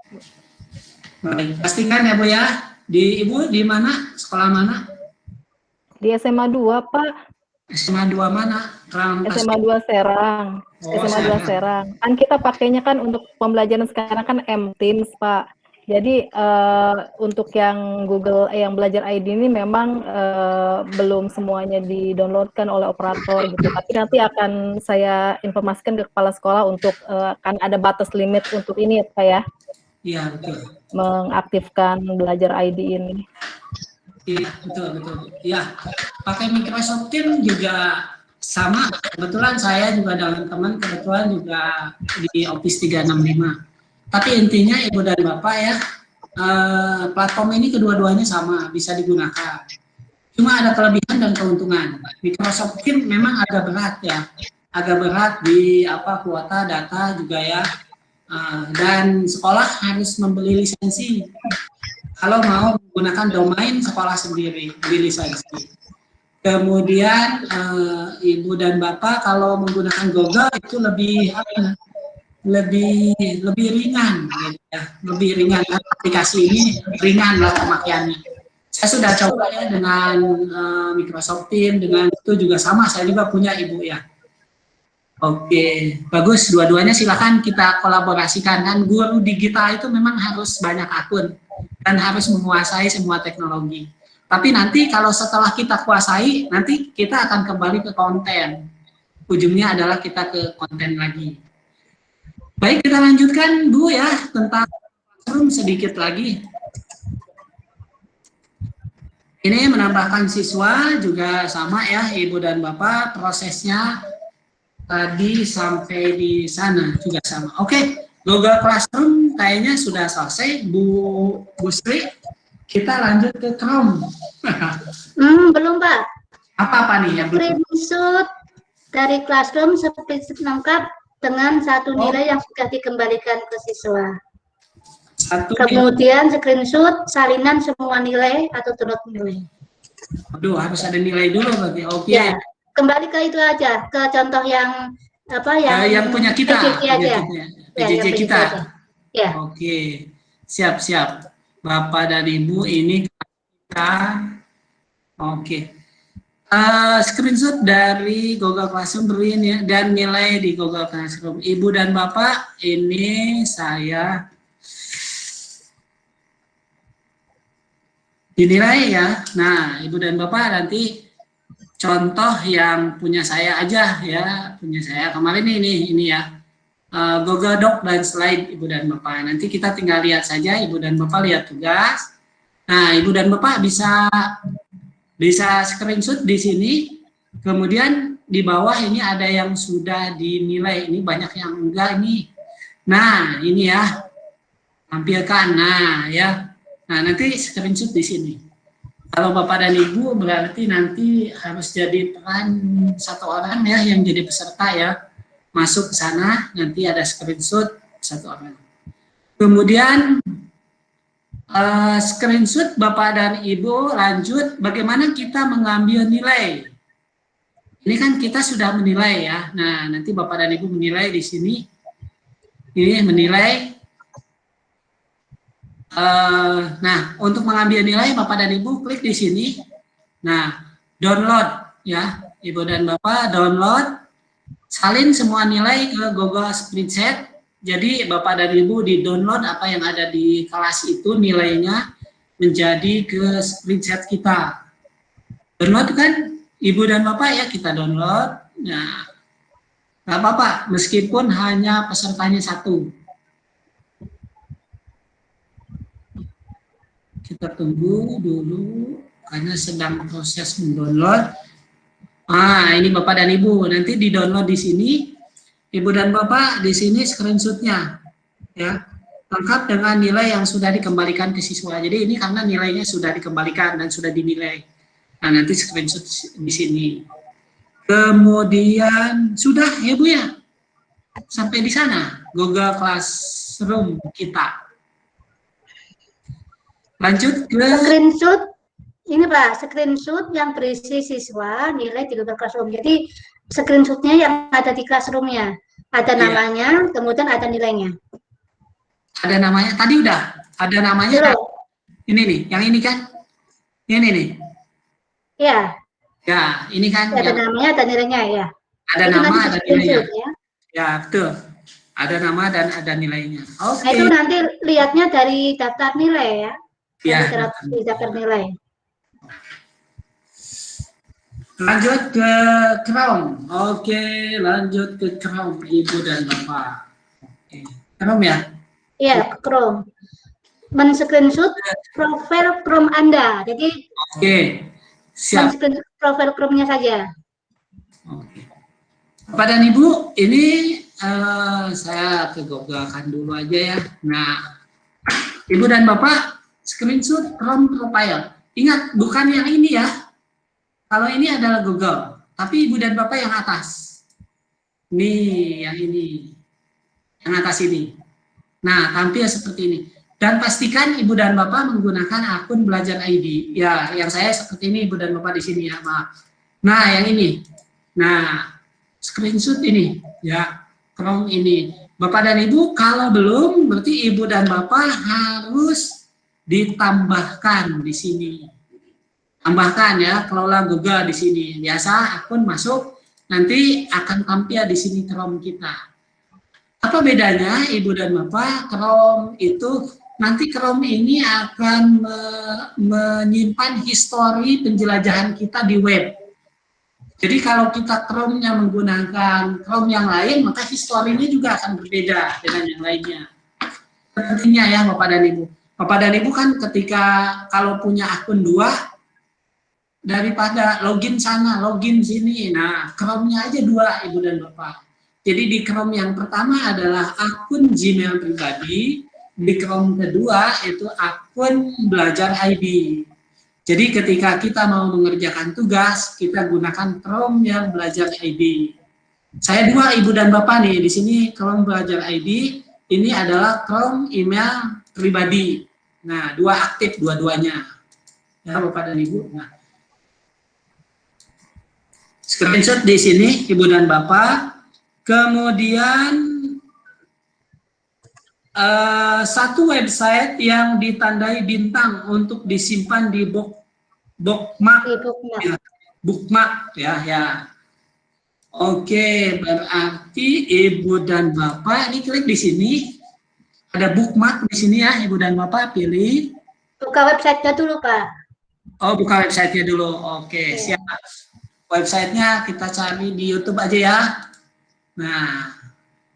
Baik, pastikan ya Bu ya. Di Ibu di mana? Sekolah mana? Di SMA 2 Pak, SMA 2 mana? SMA 2 Serang. Oh, SMA 2 Serang. Kan kita pakainya kan untuk pembelajaran sekarang kan M-Teams, Pak. Jadi untuk yang Google yang belajar ID ini memang belum semuanya di-downloadkan oleh operator gitu. Tapi nanti akan saya informasikan ke kepala sekolah untuk kan ada batas limit untuk ini ya, Pak ya. Iya, betul. Mengaktifkan belajar ID ini. Iya, betul. Iya, pakai Microsoft Teams juga sama. Kebetulan saya juga dengan teman kebetulan juga di Office 365. Tapi intinya Ibu dan Bapak ya, platform ini kedua-duanya sama, bisa digunakan. Cuma ada kelebihan dan keuntungan. Microsoft Teams memang agak berat ya, agak berat di kuota data juga ya. Dan sekolah harus membeli lisensi. Kalau mau menggunakan domain sekolah sendiri, beli lisensi. Kemudian Ibu dan Bapak kalau menggunakan Google itu lebih ringan, gitu ya. Lebih ringan. Aplikasi ini ringan lah pemakaiannya. Saya sudah coba ya dengan Microsoft Teams, dengan itu juga sama. Saya juga punya Ibu ya. Oke, bagus. Dua-duanya silakan kita kolaborasikan. Dan guru digital itu memang harus banyak akun dan harus menguasai semua teknologi. Tapi nanti kalau setelah kita kuasai, nanti kita akan kembali ke konten. Ujungnya adalah kita ke konten lagi. Baik, kita lanjutkan Bu ya tentang classroom sedikit lagi. Ini menambahkan siswa juga sama ya Ibu dan Bapak, prosesnya tadi sampai di sana juga sama. Oke, Google Classroom kayaknya sudah selesai Bu Sri. Kita lanjut ke Chrome. Belum Pak. Apa nih yang belum? Screenshot dari Classroom spreadsheet lengkap dengan satu nilai yang sudah dikembalikan ke siswa. Kemudian screenshot salinan semua nilai atau download nilai. Aduh, harus ada nilai dulu berarti. Oke. Ya, kembali ke itu aja, ke contoh yang apa yang punya kita, PJJ aja. PJJ kita. Ya. Oke, siap. Bapak dan Ibu ini kita. Oke. Screenshot dari Google Classroom ya, dan nilai di Google Classroom. Ibu dan Bapak, ini saya dinilai ya. Nah, Ibu dan Bapak nanti contoh yang punya saya aja ya, punya saya kemarin ini ya. Google Doc dan slide Ibu dan Bapak. Nanti kita tinggal lihat saja, Ibu dan Bapak lihat tugas. Nah, Ibu dan Bapak bisa screenshot di sini. Kemudian di bawah ini ada yang sudah dinilai. Ini banyak yang enggak ini. Nah, ini ya. Tampilkan. Nah, ya. Nah, nanti screenshot di sini. Kalau Bapak dan Ibu berarti nanti harus jadi peran satu orang ya yang jadi peserta ya. Masuk ke sana, nanti ada screenshot satu orang. Kemudian screenshot Bapak dan Ibu lanjut bagaimana kita mengambil nilai. Ini kan kita sudah menilai ya. Nah, nanti Bapak dan Ibu menilai di sini. Ini menilai. Nah, untuk mengambil nilai Bapak dan Ibu klik di sini. Nah, download ya, Ibu dan Bapak download, salin semua nilai ke Google Spreadsheet. Jadi Bapak dan Ibu di download apa yang ada di kelas itu nilainya menjadi ke spreadsheet kita. Download kan Ibu dan Bapak ya, kita download. Nah, nggak apa-apa meskipun hanya pesertanya satu. Kita tunggu dulu karena sedang proses mendownload. Ini Bapak dan Ibu nanti di download di sini. Ibu dan Bapak di sini screenshotnya ya, lengkap dengan nilai yang sudah dikembalikan ke siswa. Jadi ini karena nilainya sudah dikembalikan dan sudah dinilai. Nah, nanti screenshot di sini. Kemudian sudah ya Bu ya, sampai di sana Google Classroom kita. Lanjut ke screenshot. Ini Pak, screenshot yang berisi siswa nilai di Google Classroom. Jadi screenshotnya yang ada di Classroom-nya. Ada namanya, kemudian ada nilainya. Ada namanya, tadi udah. Ada namanya kan? Ini nih, yang ini kan? Ini nih. Ya. Ya, ini kan. Ada namanya, ada nilainya ya. Ada itu nama, ada nilainya. Ya. Ya, betul. Ada nama dan ada nilainya. Oke. Nah, itu nanti lihatnya dari daftar nilai ya. Ya. Di daftar nilai. Lanjut ke Chrome. Oke, lanjut ke Chrome, Ibu dan Bapak. Oke. Chrome ya? Iya, Chrome. Men-screenshot profil Chrome Anda. Jadi, oke, siap. Men-screenshot profil Chrome-nya saja. Oke. Bapak dan Ibu, ini saya ke Google-kan dulu aja ya. Nah, Ibu dan Bapak, screenshot Chrome profile. Ingat, bukan yang ini ya. Kalau ini adalah Google, tapi Ibu dan Bapak yang atas. Nih, yang ini. Yang atas ini. Nah, tampil seperti ini. Dan pastikan Ibu dan Bapak menggunakan akun Belajar ID. Ya, yang saya seperti ini, Ibu dan Bapak di sini ya, maaf. Nah, yang ini. Nah, screenshot ini. Ya, Chrome ini. Bapak dan Ibu, kalau belum, berarti Ibu dan Bapak harus ditambahkan di sini. Tambahkan ya, kelola Google di sini. Biasa akun masuk, nanti akan tampil di sini Chrome kita. Apa bedanya Ibu dan Bapak? Chrome itu, nanti Chrome ini akan menyimpan histori penjelajahan kita di web. Jadi kalau kita Chrome-nya menggunakan Chrome yang lain, maka historinya juga akan berbeda dengan yang lainnya. Pentingnya ya Bapak dan Ibu. Bapak dan Ibu kan ketika kalau punya akun 2, daripada login sana, login sini, nah Chrome-nya aja 2 Ibu dan Bapak. Jadi di Chrome yang pertama adalah akun Gmail pribadi, di Chrome kedua itu akun Belajar ID. Jadi ketika kita mau mengerjakan tugas, kita gunakan Chrome yang Belajar ID. Saya 2 Ibu dan Bapak nih, di sini Chrome Belajar ID, ini adalah Chrome email pribadi. Nah, 2 aktif dua-duanya. Ya Bapak dan Ibu. Nah, screenshot di sini Ibu dan Bapak. Kemudian satu website yang ditandai bintang untuk disimpan di bookmark, ya, bookmark ya. Oke, berarti Ibu dan Bapak ini klik di sini, ada bookmark di sini ya, Ibu dan Bapak pilih. Buka websitenya dulu Pak. Oh, buka websitenya dulu. Oke, siap. Websitenya kita cari di YouTube aja ya. Nah,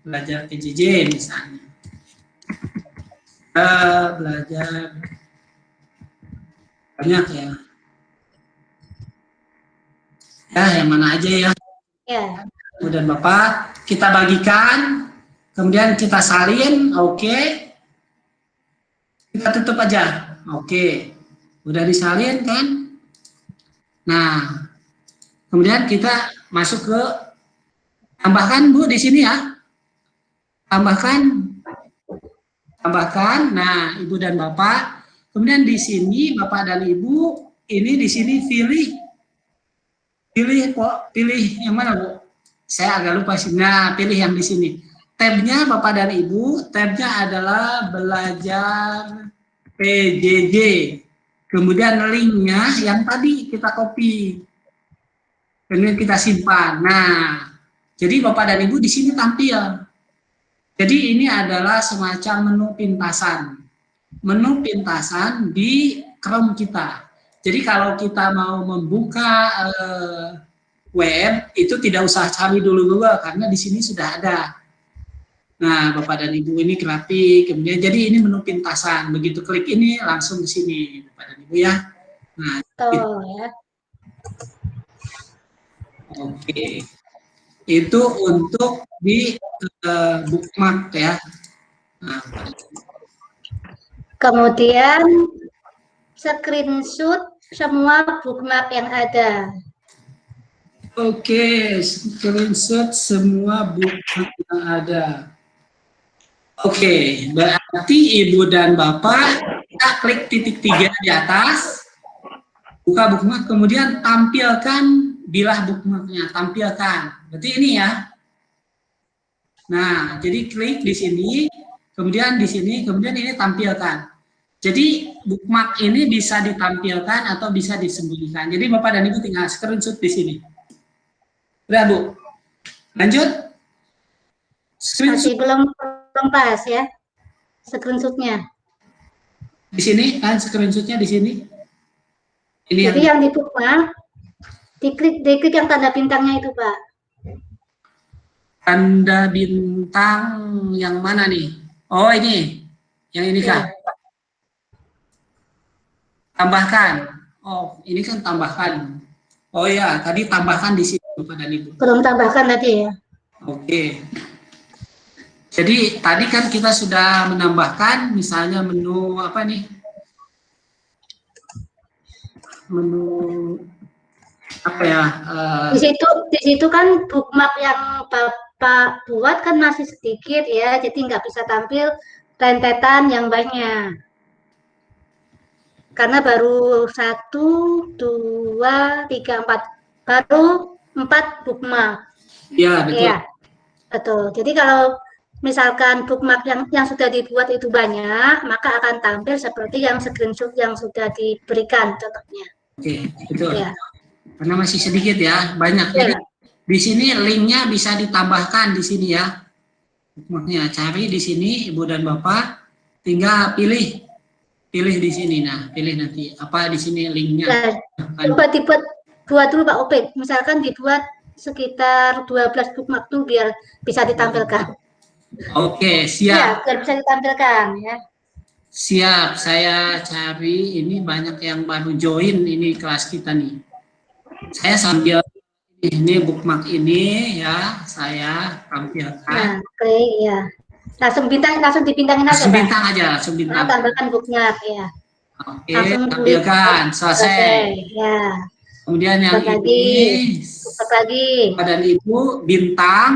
belajar PJJ misalnya. Belajar banyak ya. Ya, yang mana aja ya. Ya. Kemudian Bapak, kita bagikan, kemudian kita salin, oke. Kita tutup aja, oke. Udah disalin kan? Nah, kemudian kita masuk ke tambahkan Bu di sini ya. Tambahkan. Nah, Ibu dan Bapak. Kemudian di sini Bapak dan Ibu, ini di sini pilih yang mana Bu? Saya agak lupa sih. Nah, pilih yang di sini. Tabnya Bapak dan Ibu, tabnya adalah Belajar PJJ. Kemudian linknya yang tadi kita copy. Kemudian kita simpan. Nah, jadi Bapak dan Ibu di sini tampil. Jadi ini adalah semacam menu pintasan. Menu pintasan di Chrome kita. Jadi kalau kita mau membuka web, itu tidak usah cari dulu karena di sini sudah ada. Nah, Bapak dan Ibu ini grafik, kemudian jadi ini menu pintasan. Begitu klik ini langsung ke sini, Bapak dan Ibu ya. Nah, Tuh ya. Oke. Itu untuk di bookmark ya. Nah, Kemudian screenshot semua bookmark yang ada. Oke, screenshot semua bookmark yang ada. Oke, berarti Ibu dan Bapak kita klik titik 3 di atas, buka bookmark, kemudian tampilkan bilah bookmarknya, tampilkan. Berarti ini ya. Nah, jadi klik di sini, kemudian di sini, kemudian ini tampilkan. Jadi bookmark ini bisa ditampilkan atau bisa disembunyikan. Jadi Bapak dan Ibu tinggal screenshot di sini. Udah Bu, lanjut. Masih belum pas ya, screenshotnya. Di sini kan screenshotnya di sini. Ini Jadi yang di bookmark, diklik yang tanda bintangnya itu Pak. Tanda bintang yang mana nih? Oh ini, yang ini kah? Ya. Tambahkan. Oh ini kan tambahkan. Oh ya, tadi tambahkan di sini Bapak dan Ibu. Belum tambahkan tadi ya. Oke. Jadi tadi kan kita sudah menambahkan, misalnya menu apa nih? Menu apa ya? Di situ kan bookmark yang Bapak buat kan masih sedikit ya, jadi nggak bisa tampil rentetan yang banyak. Karena baru 1, 2, 3, 4, baru 4 bookmark. Ya betul. Iya, betul. Jadi kalau misalkan bookmark yang sudah dibuat itu banyak, maka akan tampil seperti yang screenshot yang sudah diberikan contohnya. Oke, betul. Ya. Karena masih sedikit ya, banyak. Ya. Jadi di sini linknya bisa ditambahkan di sini ya. Bookmarknya cari di sini Ibu dan Bapak, tinggal pilih di sini. Nah, pilih nanti apa di sini linknya. Nah, coba buat dulu Pak Opik. Misalkan dibuat sekitar 12 bookmark tuh biar bisa ditampilkan. Oke, Iya, siap. biar bisa ditampilkan ya. Siap, saya cari ini banyak yang baru join ini kelas kita nih. Saya sambil ini bookmark ini ya, saya tampilkan. Nah, oke, ya. Langsung dipintangin aja, Langsung Pak. bintang aja, langsung Nah, bintang. tambahkan bookmark ya. Oke, Langsung tampilkan, selesai. Ya. Kemudian yang Buka lagi. ini, Buka lagi. badan ibu bintang,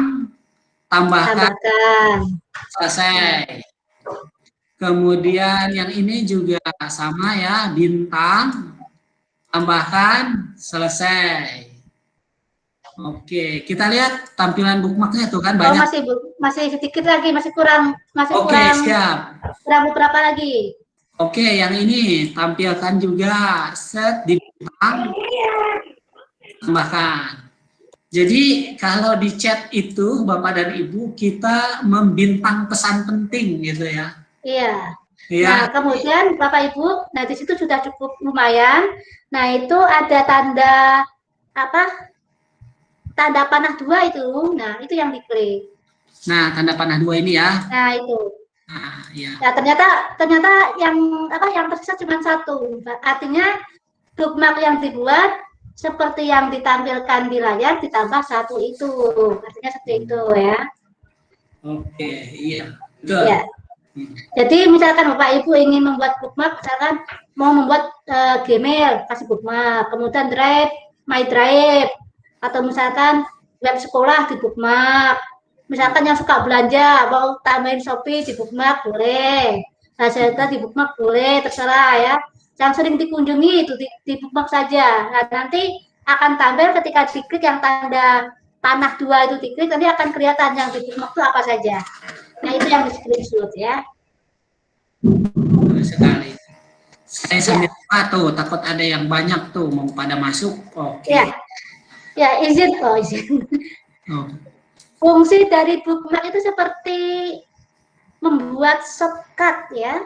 tambahkan, Tambahkan. selesai. Kemudian yang ini juga sama ya, bintang, tambahkan, selesai. Oke, kita lihat tampilan bookmarknya tuh kan Oh, banyak. masih sedikit lagi, masih kurang Oke, siap. kurang beberapa lagi. Oke, yang ini tampilkan juga set di bintang, tambahkan. Jadi kalau di chat itu Bapak dan Ibu kita membintang pesan penting gitu ya. Iya. Ya. Nah, kemudian Bapak Ibu, nah di situ sudah cukup lumayan. Nah, itu ada tanda apa? Tanda panah 2 itu. Nah, itu yang diklik. Nah, tanda panah 2 ini ya. Nah, itu. Nah, ya. Nah, ternyata yang tersisa cuma 1. Artinya bookmark yang dibuat seperti yang ditampilkan di layar ditambah 1 itu. Artinya seperti itu ya. Oke, iya. Betul. Ya. Jadi misalkan Bapak Ibu ingin membuat bookmark, misalkan mau membuat Gmail, kasih bookmark, kemudian Drive, My Drive, atau misalkan web sekolah di bookmark, misalkan yang suka belanja, mau tambahin Shopee di bookmark boleh, Lazada di bookmark boleh, terserah ya. Yang sering dikunjungi itu di bookmark saja. Nah, nanti akan tampil ketika diklik yang tanda panah 2 itu diklik, nanti akan kelihatan yang di bookmark itu apa saja. Nah, itu yang di screenshot ya. Betul sekali. Saya sambil tuh, takut ada yang banyak tuh mau pada masuk. Oke. Ya. Ya, izin. Oh. Fungsi dari bookmark itu seperti membuat shortcut ya.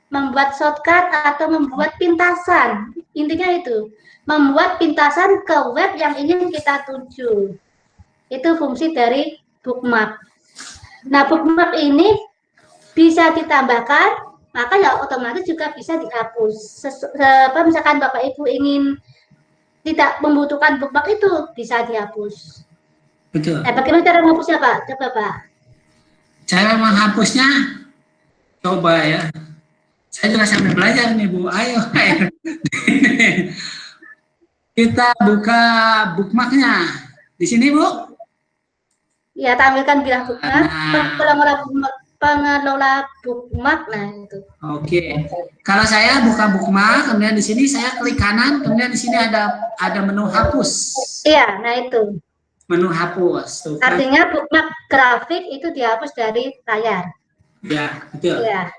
Membuat shortcut atau membuat pintasan. Intinya itu, membuat pintasan ke web yang ingin kita tuju. Itu fungsi dari bookmark. Nah, bookmark ini bisa ditambahkan, maka ya otomatis juga bisa dihapus. Misalkan Bapak Ibu ingin tidak membutuhkan bookmark itu, bisa dihapus. Betul. Bagaimana cara menghapusnya, Pak? Coba, Pak. Cara menghapusnya, coba ya. Saya juga sambil belajar nih, Bu. Ayo. Kita buka bookmarknya. Di sini, Bu. Ya, tampilkan bilah bookmark. Pengelola bookmark, nah itu. Oke. Kalau saya buka bookmark, kemudian di sini saya klik kanan, kemudian di sini ada menu hapus. Iya, nah itu. Menu hapus. Tuh, kan? Artinya bookmark grafik itu dihapus dari layar. Ya, betul. Iya.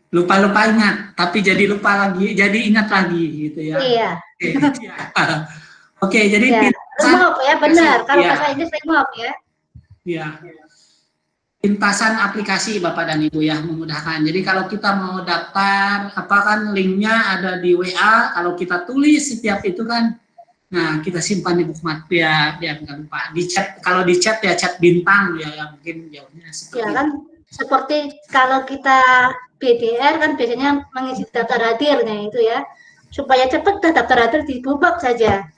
Lupa-lupa ingat, tapi jadi lupa lagi, jadi ingat lagi gitu ya. Iya. Oke, jadi ya. Remove ya, benar. Kalau bahasa Inggris remove ya. Iya. Pintasan aplikasi Bapak dan Ibu ya, memudahkan. Jadi kalau kita mau daftar, apa kan linknya ada di WA, kalau kita tulis setiap itu kan, nah kita simpan di bookmark biar nggak lupa. Di chat, kalau di chat ya chat bintang ya, mungkin jauhnya seperti ya kan, seperti kalau kita BDR kan biasanya mengisi daftar hadirnya itu ya, supaya cepat daftar hadir di bookmark saja.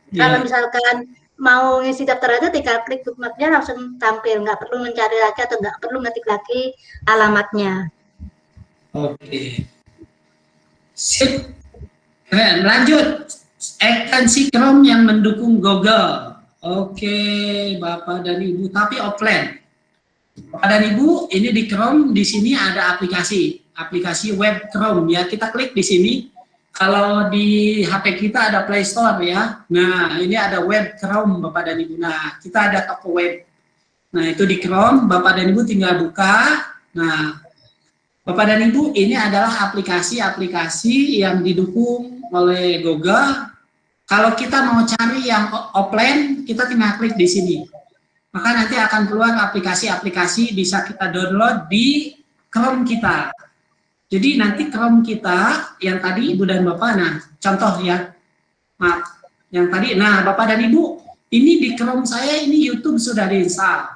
Ya. Kalau misalkan mau ngisi daftar hadir, tinggal klik bookmarknya langsung tampil, nggak perlu mencari lagi atau nggak perlu ngetik lagi alamatnya. Oke. Sip. Keren. Lanjut. Ekstensi Chrome yang mendukung Google. Oke, Bapak dan Ibu, tapi offline. Bapak dan Ibu, ini di Chrome, di sini ada aplikasi web Chrome ya. Kita klik di sini. Kalau di HP kita ada Play Store ya. Nah, ini ada web Chrome Bapak dan Ibu. Nah, kita ada toko web. Nah, itu di Chrome, Bapak dan Ibu tinggal buka. Nah, Bapak dan Ibu, ini adalah aplikasi-aplikasi yang didukung oleh Google. Kalau kita mau cari yang offline, kita tinggal klik di sini. Maka nanti akan keluar aplikasi-aplikasi bisa kita download di Chrome kita. Jadi nanti Chrome kita yang tadi Ibu dan Bapak, nah contoh ya, Maaf, yang tadi. Nah, Bapak dan Ibu, ini di Chrome saya ini YouTube sudah diinstal,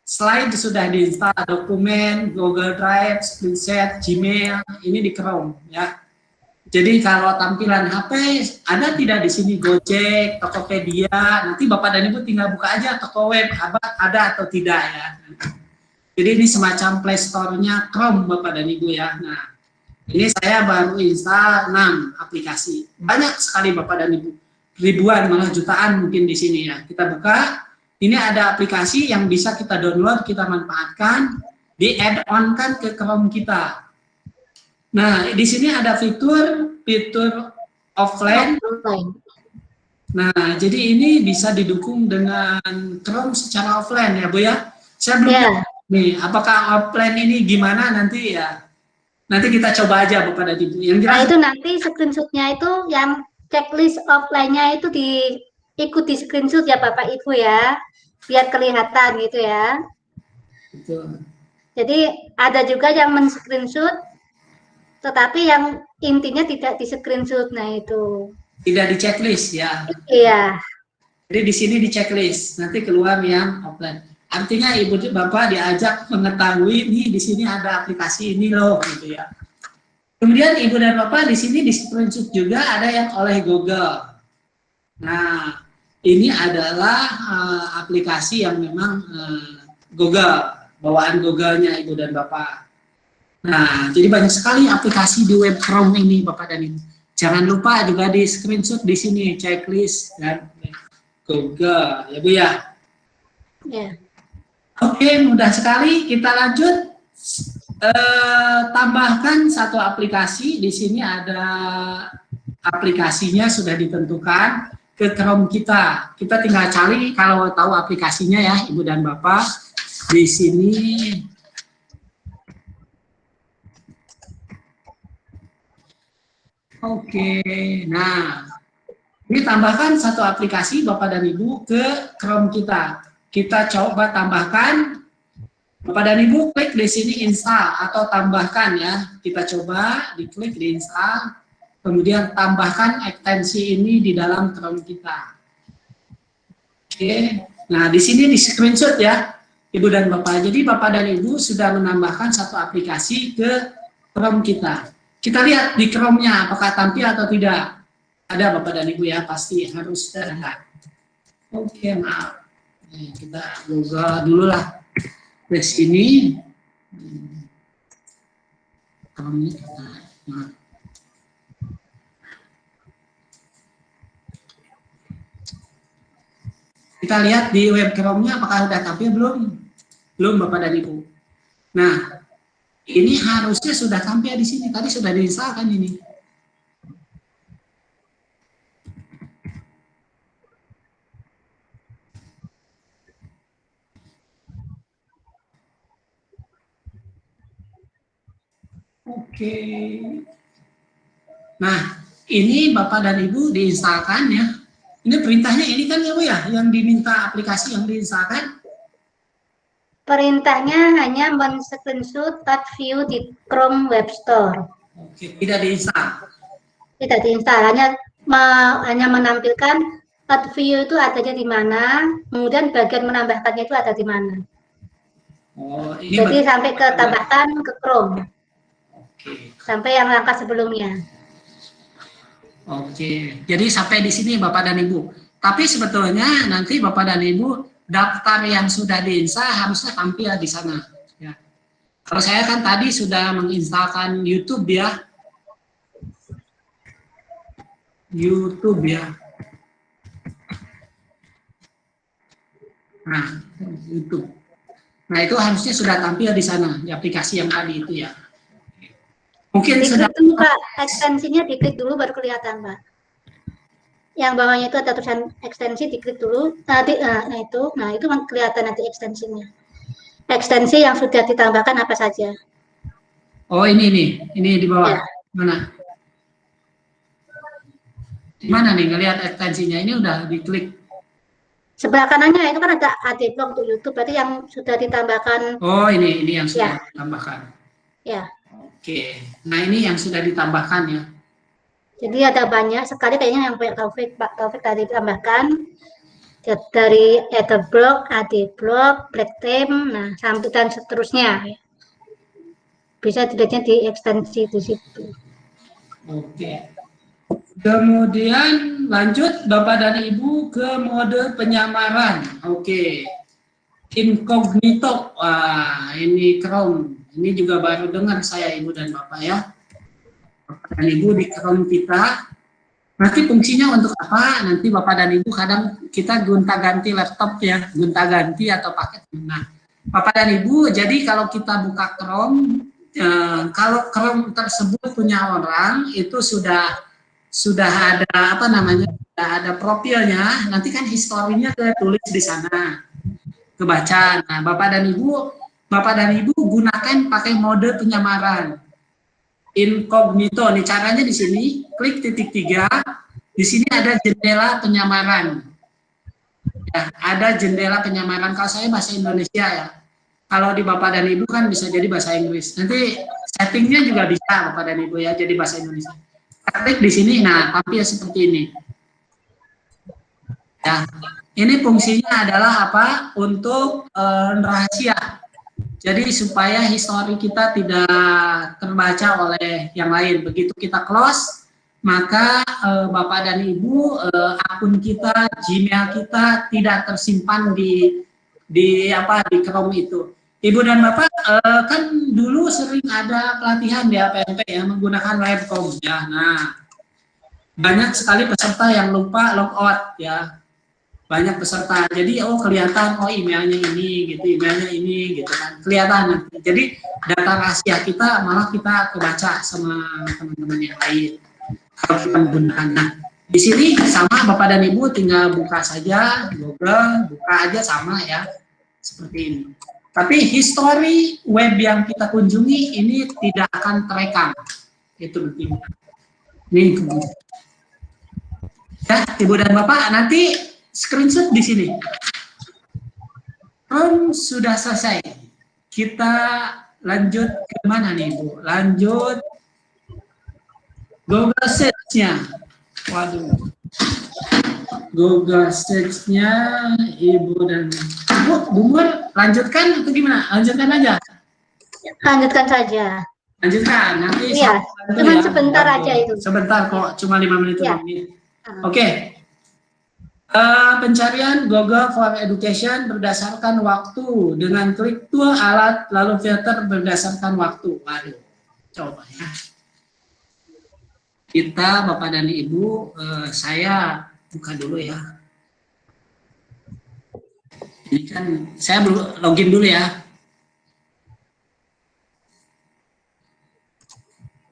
slide sudah diinstal, dokumen, Google Drive, screenshot, Gmail, ini di Chrome ya. Jadi kalau tampilan HP ada tidak di sini Gojek, Tokopedia, nanti Bapak dan Ibu tinggal buka aja toko web ada atau tidak ya. Jadi ini semacam Play Store-nya Chrome Bapak dan Ibu ya. Nah, ini saya baru install 6 aplikasi. Banyak sekali Bapak dan Ibu. Ribuan malah jutaan mungkin di sini ya. Kita buka, ini ada aplikasi yang bisa kita download, kita manfaatkan, di add-on kan ke Chrome kita. Nah, di sini ada fitur offline. Nah, jadi ini bisa didukung dengan Chrome secara offline ya, Bu ya. Saya belum nih, apakah offline ini gimana nanti ya? Nanti kita coba aja Bapak dan Ibu. Yang jelas, Nah, itu nanti screenshot-nya itu yang checklist offline-nya itu diikuti screenshot ya Bapak Ibu ya, biar kelihatan gitu ya. betul. Jadi ada juga yang men-screenshot tetapi yang intinya tidak di screenshot. Nah, itu Tidak di checklist ya. iya. Jadi di sini di checklist, nanti keluar yang offline. Artinya Ibu Bapak diajak mengetahui nih di sini ada aplikasi ini loh gitu ya. Kemudian Ibu dan Bapak di sini di screenshot juga ada yang oleh Google. Nah, ini adalah aplikasi yang memang Google, bawaan Google-nya Ibu dan Bapak. Nah, jadi banyak sekali aplikasi di web Chrome ini Bapak dan Ibu. Jangan lupa juga di screenshot di sini checklist dan Google ya Bu ya. Ya. Oke, mudah sekali. Kita lanjut. Tambahkan satu aplikasi. Di sini ada aplikasinya sudah ditentukan ke Chrome kita. Kita tinggal cari kalau tahu aplikasinya ya, Ibu dan Bapak. Di sini oke, nah ini tambahkan satu aplikasi Bapak dan Ibu ke Chrome kita. Kita coba tambahkan, Bapak dan Ibu klik di sini install atau tambahkan ya. Kita coba diklik di install, kemudian tambahkan ekstensi ini di dalam Chrome kita. Oke, nah di sini di screenshot ya Ibu dan Bapak. Jadi Bapak dan Ibu sudah menambahkan satu aplikasi ke Chrome kita. Kita lihat di Chrome-nya apakah tampil atau tidak. Ada Bapak dan Ibu ya, pasti harus ada. Oke, maaf. Nih, kita buka dulu lah. Di sini. Chrome-nya kita. Nah. Kita lihat di web Chrome-nya apakah sudah tampil belum? Belum Bapak dan Ibu. Nah, ini harusnya sudah tampil di sini. Tadi sudah diinstalkan ini. Oke. Nah, ini Bapak dan Ibu diinstalkan ya. Ini perintahnya ini kan ya Bu ya, yang diminta aplikasi yang diinstalkan. Perintahnya hanya men-screenshot touch view di Chrome Web Store. Oke, tidak diinstal. Tidak diinstal, hanya menampilkan touch view itu adanya di mana, kemudian bagian menambahkannya itu ada di mana. Oh, ini jadi sampai ke tambahkan ke Chrome. Oke. Sampai yang langkah sebelumnya. Oke, jadi sampai di sini Bapak dan Ibu. Tapi sebetulnya nanti Bapak dan Ibu daftar yang sudah diinstal harusnya tampil di sana. Ya. Kalau saya kan tadi sudah menginstalkan YouTube ya. YouTube ya. Nah, YouTube. Nah, itu harusnya sudah tampil di sana, di aplikasi yang tadi itu ya. Mungkin diklik sudah dulu Pak, ekstensinya diklik dulu baru kelihatan Pak. Yang bawahnya itu ada tulisan ekstensi, diklik dulu. Nah itu kelihatan nanti ekstensinya. Ekstensi yang sudah ditambahkan apa saja. Oh ini di bawah. Ya. Mana? Di mana nih ngelihat ekstensinya? Ini udah diklik. Sebelah kanannya itu kan ada adblock untuk YouTube, berarti yang sudah ditambahkan. Oh ini yang sudah Ya. ditambahkan. Ya. Oke, nah ini yang sudah ditambahkan ya. Jadi ada banyak sekali kayaknya yang Pak Taufik tadi tambahkan dari Etherblog, ADBlog, Blackteam, nah sampai dan seterusnya. Bisa dilihatnya di ekstensi di situ. Oke. Kemudian lanjut Bapak dan Ibu ke mode penyamaran. Oke. Incognito. Wah, ini Chrome. Ini juga baru dengar saya Ibu dan Bapak ya. Bapak dan Ibu di Chrome kita. Nanti fungsinya untuk apa? Nanti Bapak dan Ibu kadang kita gonta-ganti laptop ya, gonta-ganti atau paket. Nah, Bapak dan Ibu, jadi kalau kita buka Chrome, kalau Chrome tersebut punya orang itu sudah ada apa namanya, sudah ada profilnya, nanti kan historinya tertulis di sana, kebaca. Nah, Bapak dan Ibu gunakan pakai mode penyamaran. Incognito, nih caranya di sini, klik titik 3, di sini ada jendela penyamaran. Ya, ada jendela penyamaran. Kalau saya bahasa Indonesia ya. Kalau di Bapak dan Ibu kan bisa jadi bahasa Inggris. Nanti settingnya juga bisa Bapak dan Ibu ya, jadi bahasa Indonesia. Klik di sini, nah tampil seperti ini. Ya, ini fungsinya adalah apa? Untuk rahasia. Jadi supaya histori kita tidak terbaca oleh yang lain. Begitu kita close, maka Bapak dan Ibu akun kita, Gmail kita tidak tersimpan di Chrome itu. Ibu dan Bapak kan dulu sering ada pelatihan di APMP ya menggunakan webcam ya. Nah, banyak sekali peserta yang lupa logout ya. Banyak peserta, jadi kelihatan emailnya ini gitu, emailnya ini gitu kan, kelihatan. Jadi data rahasia kita malah kita kebaca sama teman-teman yang lain kalau kita menggunakan. Nah, di sini sama Bapak dan Ibu tinggal buka saja Google, buka aja sama ya, seperti ini. Tapi history web yang kita kunjungi ini tidak akan terekam, itu penting. Ini kemudian. Ya, Ibu dan Bapak nanti screenshot di sini. Sudah selesai. Kita lanjut ke mana nih, Bu? Lanjut Google Search-nya. Waduh. Google Search-nya Ibu dan Bu Mur, lanjutkan atau gimana? Lanjutkan aja. Lanjutkan saja. Lanjutkan. Nanti iya, cuma sebentar aja itu. Sebentar kok, cuma 5 menit. Ya. Oke. Pencarian Google for Education berdasarkan waktu dengan klik tool alat lalu filter berdasarkan waktu. Waduh, coba ya. Kita Bapak dan Ibu, saya buka dulu ya. Ini kan saya login dulu ya.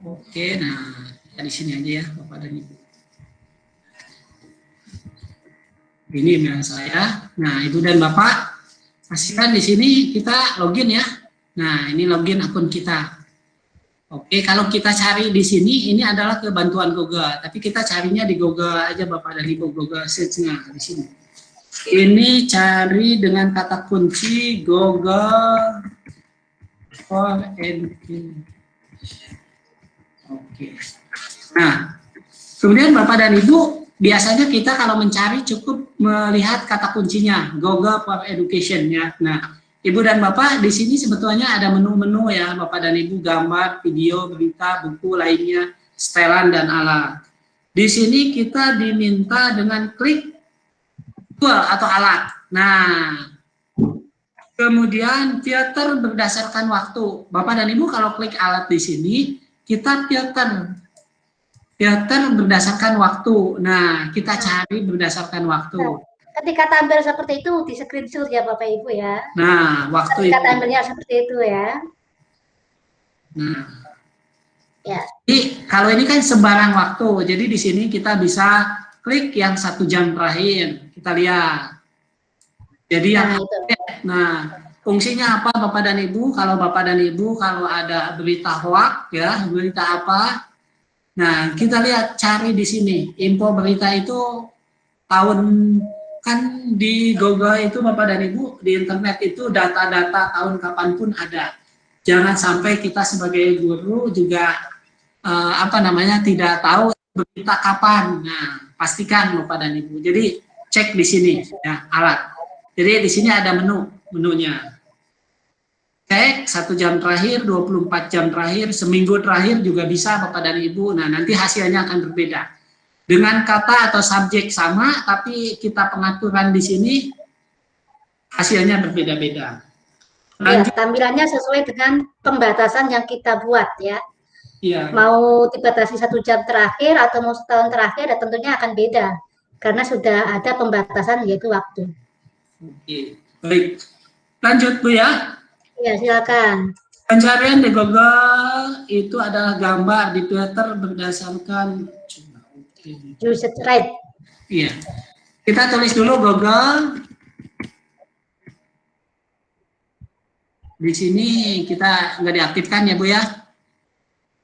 Oke, nah ya di sini aja ya Bapak dan Ibu. Ini email saya. Nah, Ibu dan Bapak, pastikan di sini kita login ya. Nah, ini login akun kita. Oke, kalau kita cari di sini, ini adalah kebantuan Google. Tapi kita carinya di Google aja Bapak dan Ibu, Google Search-nya di sini. Ini cari dengan kata kunci Google for Education. Oke. Nah, kemudian Bapak dan Ibu, biasanya kita kalau mencari cukup melihat kata kuncinya Google for Education ya. Nah, Ibu dan Bapak di sini sebetulnya ada menu-menu ya Bapak dan Ibu, gambar, video, berita, buku lainnya, setelan dan alat. Di sini kita diminta dengan klik tool atau alat. Nah, kemudian filter berdasarkan waktu. Bapak dan Ibu kalau klik alat di sini kita filter berdasarkan waktu. Nah, kita cari berdasarkan waktu. Ketika tampil seperti itu, di screenshot ya Bapak Ibu ya. Nah, waktu ketika tampilnya seperti itu ya. Nah, ya. Jadi, kalau ini kan sembarang waktu. Jadi, di sini kita bisa klik yang 1 jam terakhir. Kita lihat. Jadi, nah, fungsinya apa Bapak dan Ibu? Kalau Bapak dan Ibu, kalau ada berita hoax, ya, berita apa, nah, kita lihat cari di sini info berita itu tahun kan di Google itu Bapak dan Ibu di internet itu data-data tahun kapanpun ada. Jangan sampai kita sebagai guru juga tidak tahu kita kapan. Nah, pastikan Bapak dan Ibu. Jadi cek di sini ya alat. Jadi di sini ada menunya. Cek 1 jam terakhir, 24 jam terakhir, seminggu terakhir juga bisa Bapak dan Ibu. Nah, nanti hasilnya akan berbeda. Dengan kata atau subjek sama, tapi kita pengaturan di sini hasilnya berbeda-beda. Ya, tampilannya sesuai dengan pembatasan yang kita buat ya. Iya. Mau dibatasi 1 jam terakhir atau mau setahun terakhir, ya tentunya akan beda karena sudah ada pembatasan yaitu waktu. Oke, baik. Lanjut Bu ya. Ya, silakan. Pencarian di Google itu adalah gambar di Twitter berdasarkan. Usage rate. Iya. Kita tulis dulu Google. Di sini kita nggak diaktifkan ya Bu ya.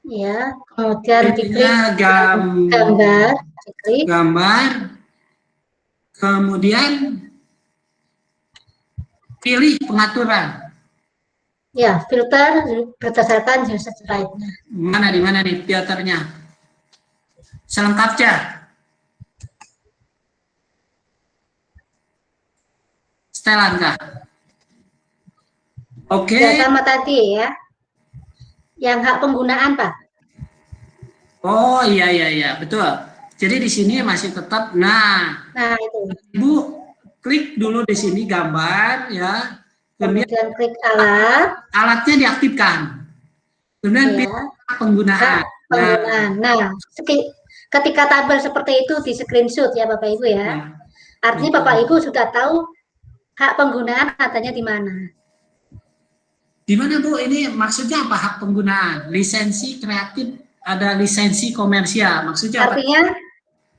Ya, kemudian diklik gambar, diklik. Kemudian pilih pengaturan. Ya, filter berdasarkan usage rate. Di mana nih filternya? Selengkapnya. Setelan kah? Oke. Ya, sama tadi ya. Yang hak penggunaan, Pak. Oh iya, betul. Jadi di sini masih tetap, nah itu. Ibu klik dulu di sini gambar ya. Kemudian klik alat. Alatnya diaktifkan. Kemudian Ya. pilih penggunaan. Nah, ketika tabel seperti itu di screenshot ya Bapak Ibu ya. Artinya Bapak Ibu sudah tahu hak penggunaan adanya di mana. Di mana Bu? Ini maksudnya apa hak penggunaan? Lisensi kreatif, ada lisensi komersial. Maksudnya apa? Artinya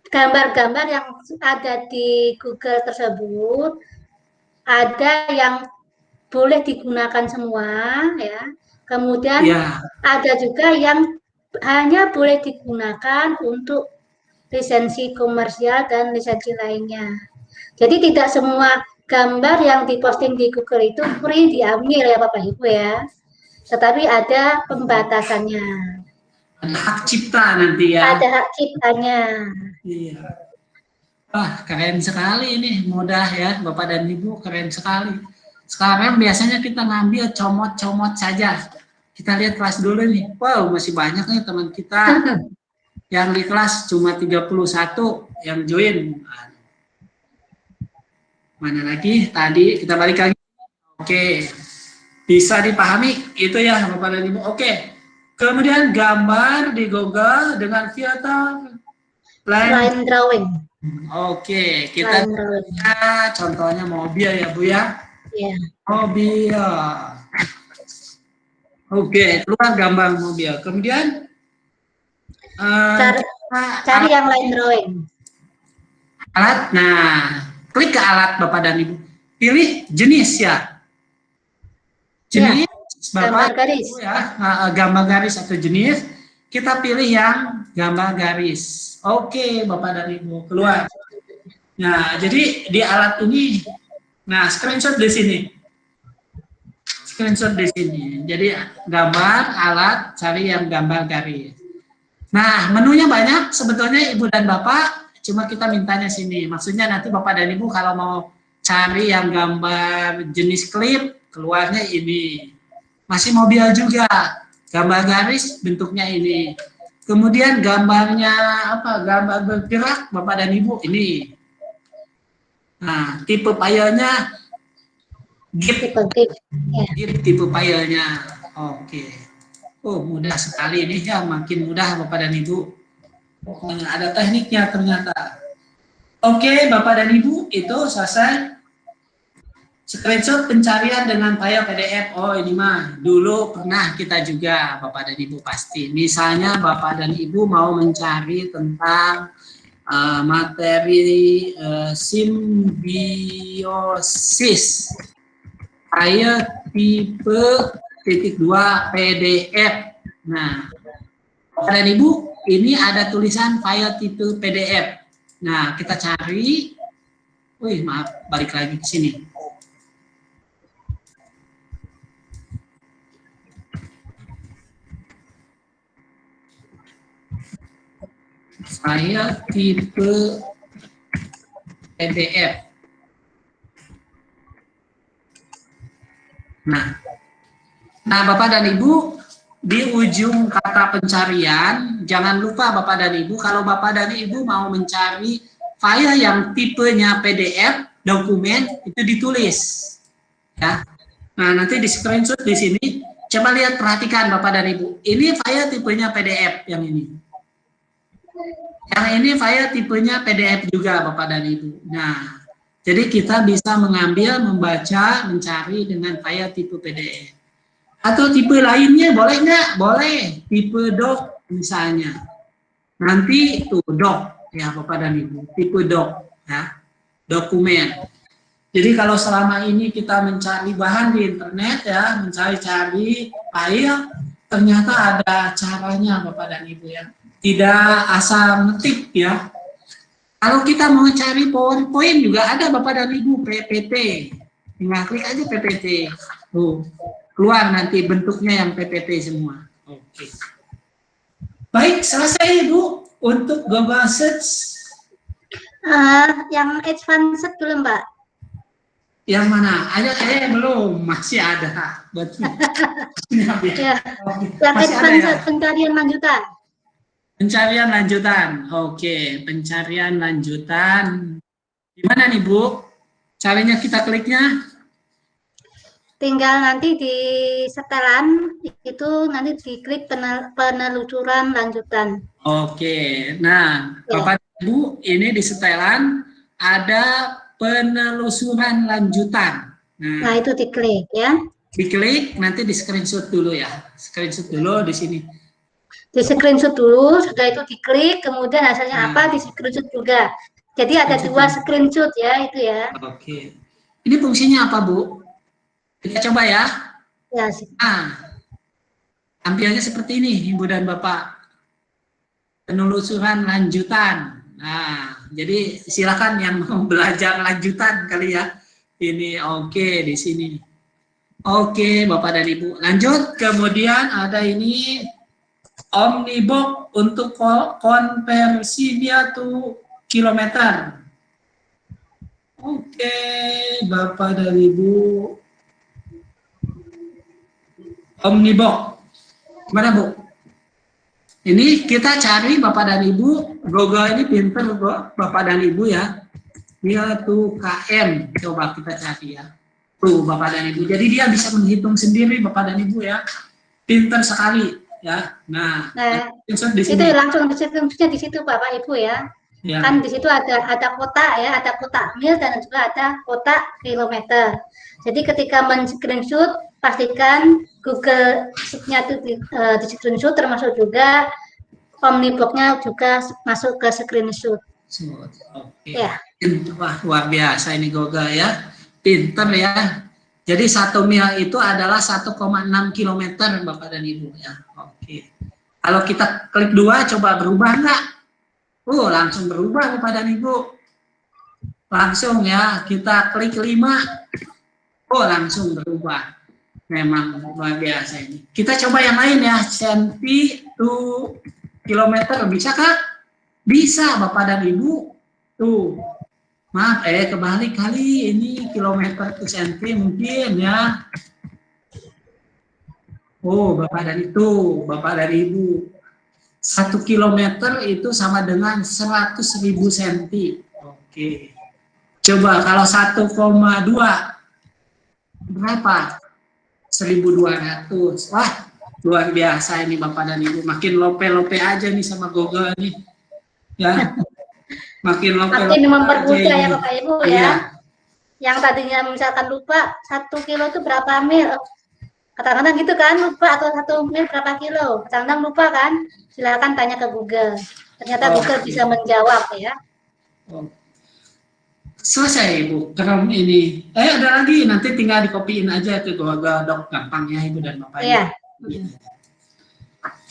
gambar-gambar yang ada di Google tersebut ada yang boleh digunakan semua ya. Kemudian ada juga yang hanya boleh digunakan untuk lisensi komersial dan lisensi lainnya. Jadi tidak semua gambar yang diposting di Google itu free diambil ya Bapak Ibu ya. Tetapi ada pembatasannya. Ada hak cipta nanti ya. Ada hak ciptanya. Iya. Wah, keren sekali ini, mudah ya Bapak dan Ibu, keren sekali. Sekarang biasanya kita ngambil comot-comot saja. Kita lihat kelas dulu nih. Wow, masih banyak nih teman kita yang di kelas cuma 31 yang join. Mana lagi? Tadi kita balik lagi. Oke. Bisa dipahami itu ya Bapak dan Ibu. Oke. Kemudian gambar di Google dengan filter line drawing. Oke, kita contohnya mobil ya Bu ya. Iya. Mobil. Oke, keluar gambar mobil. Kemudian cari yang line drawing. Alat. Nah, klik ke alat Bapak dan Ibu. Pilih jenis ya. Jenis Bapak gambar garis. Ya, gambar garis atau jenis. Kita pilih yang gambar garis. Oke, Bapak dan Ibu, keluar. Nah, jadi di alat ini, nah screenshot di sini. Screenshot di sini. Jadi gambar, alat, cari yang gambar garis. Nah, menunya banyak sebetulnya Ibu dan Bapak, cuma kita mintanya sini. Maksudnya nanti Bapak dan Ibu kalau mau cari yang gambar jenis klip, keluarnya ini. Masih mobil juga. Gambar garis bentuknya ini. Kemudian gambarnya apa? Gambar bergerak Bapak dan Ibu ini. Nah, tipe filenya GIF. Tipe filenya. Oke. Oh, mudah sekali ini ya, makin mudah Bapak dan Ibu. Ada tekniknya ternyata. Oke, Bapak dan Ibu, itu selesai. Screenshot pencarian dengan file PDF. Oh, ini mah dulu pernah kita juga Bapak dan Ibu pasti. Misalnya Bapak dan Ibu mau mencari tentang materi simbiosis file tipe .2 PDF. Nah, Bapak dan Ibu, ini ada tulisan file tipe PDF. Nah, kita cari. Wih, maaf, balik lagi ke sini. file tipe PDF. Nah, Bapak dan Ibu, di ujung kata pencarian, jangan lupa Bapak dan Ibu, kalau Bapak dan Ibu mau mencari file yang tipenya PDF, dokumen, itu ditulis. Ya. Nah, nanti di screenshot di sini, coba lihat, perhatikan Bapak dan Ibu. Ini file tipenya PDF yang ini. Yang ini file tipenya PDF juga Bapak dan Ibu. Nah, jadi kita bisa mengambil, membaca, mencari dengan file tipe PDF. Atau tipe lainnya boleh nggak? Boleh. Tipe doc misalnya. Nanti itu doc ya Bapak dan Ibu. Tipe doc ya. Dokumen. Jadi kalau selama ini kita mencari bahan di internet ya, mencari-cari file, ternyata ada caranya Bapak dan Ibu ya. Tidak asal ngetik ya. Kalau kita mau cari PowerPoint juga ada Bapak dan Ibu, PPT. Tinggal klik aja PPT. Tuh, keluar nanti bentuknya yang PPT semua. Oke. Baik, selesai Ibu untuk Google Search. Yang advanced belum, Pak? Yang mana? Ada belum, masih ada. Betul. Ya, yang Masih ada ya? advanced pencarian lanjutan. Pencarian lanjutan. Oke, pencarian lanjutan. Gimana nih, Bu? Caranya kita kliknya? Tinggal nanti di setelan itu nanti diklik penelusuran lanjutan. Oke. Nah, Ya. Bapak Ibu, ini di setelan ada penelusuran lanjutan. Nah, itu diklik ya. Diklik, nanti di screenshot dulu ya. Screenshot dulu di sini. Di screenshot dulu, sudah itu diklik, kemudian hasilnya apa di screenshot juga. Jadi ada dua screenshot ya, itu ya. Oke. Ini fungsinya apa, Bu? Kita coba ya. Ya, Nah, tampilannya seperti ini, Ibu dan Bapak. Penelusuran lanjutan. Nah, jadi silakan yang mau belajar lanjutan kali ya. Ini oke di sini. Oke, Bapak dan Ibu. Lanjut, kemudian ada ini Omnibox untuk konversinya tuh kilometer. Oke, Bapak dan Ibu. Omnibox. Gimana, Bu? Ini kita cari Bapak dan Ibu. Google ini pinter, Bapak dan Ibu ya. Dia tuh KM. Coba kita cari ya. Tuh, Bapak dan Ibu. Jadi dia bisa menghitung sendiri, Bapak dan Ibu ya. Pinter sekali ya. Nah di sini. itu langsung screenshotnya di situ Bapak Ibu ya. Ya. Kan di situ ada kotak ya, ada kotak mil dan juga ada kotak kilometer. Jadi ketika men-screenshot, pastikan Google Sheet-nya itu di screenshot, termasuk juga Omnibox-nya juga masuk ke screenshot. Oke. Ya. Wah, luar biasa ini Google ya. Pinter ya. Jadi 1 mil itu adalah 1,6 km Bapak dan Ibu ya. Oke. Kalau kita klik 2, coba berubah enggak? Langsung berubah Bapak dan Ibu. Langsung ya, kita klik 5. Langsung berubah. Memang luar biasa ini. Kita coba yang lain ya, senti to kilometer, bisa Kak? Bisa Bapak dan Ibu. Tuh. Maaf, kebalik kali ini kilometer ke senti mungkin ya. Bapak dan Ibu. 1 kilometer itu sama dengan 100.000 senti. Oke. Coba kalau 1,2 berapa? 1.200. Wah, luar biasa ini Bapak dan Ibu. Makin lope-lope aja nih sama Google nih. Ya. Makin mempermudah ya Bapak Ibu ya. Iya. Yang tadinya misalkan lupa 1 kilo itu berapa mil, kadang-kadang gitu kan, lupa atau 1 mil berapa kilo, kadang-kadang lupa kan, silakan tanya ke Google. Ternyata Google bisa menjawab ya. Selesai Ibu, keren ini. Ada lagi, nanti tinggal dikopiin aja itu Google Doc, gampang ya Ibu dan Bapak. Iya.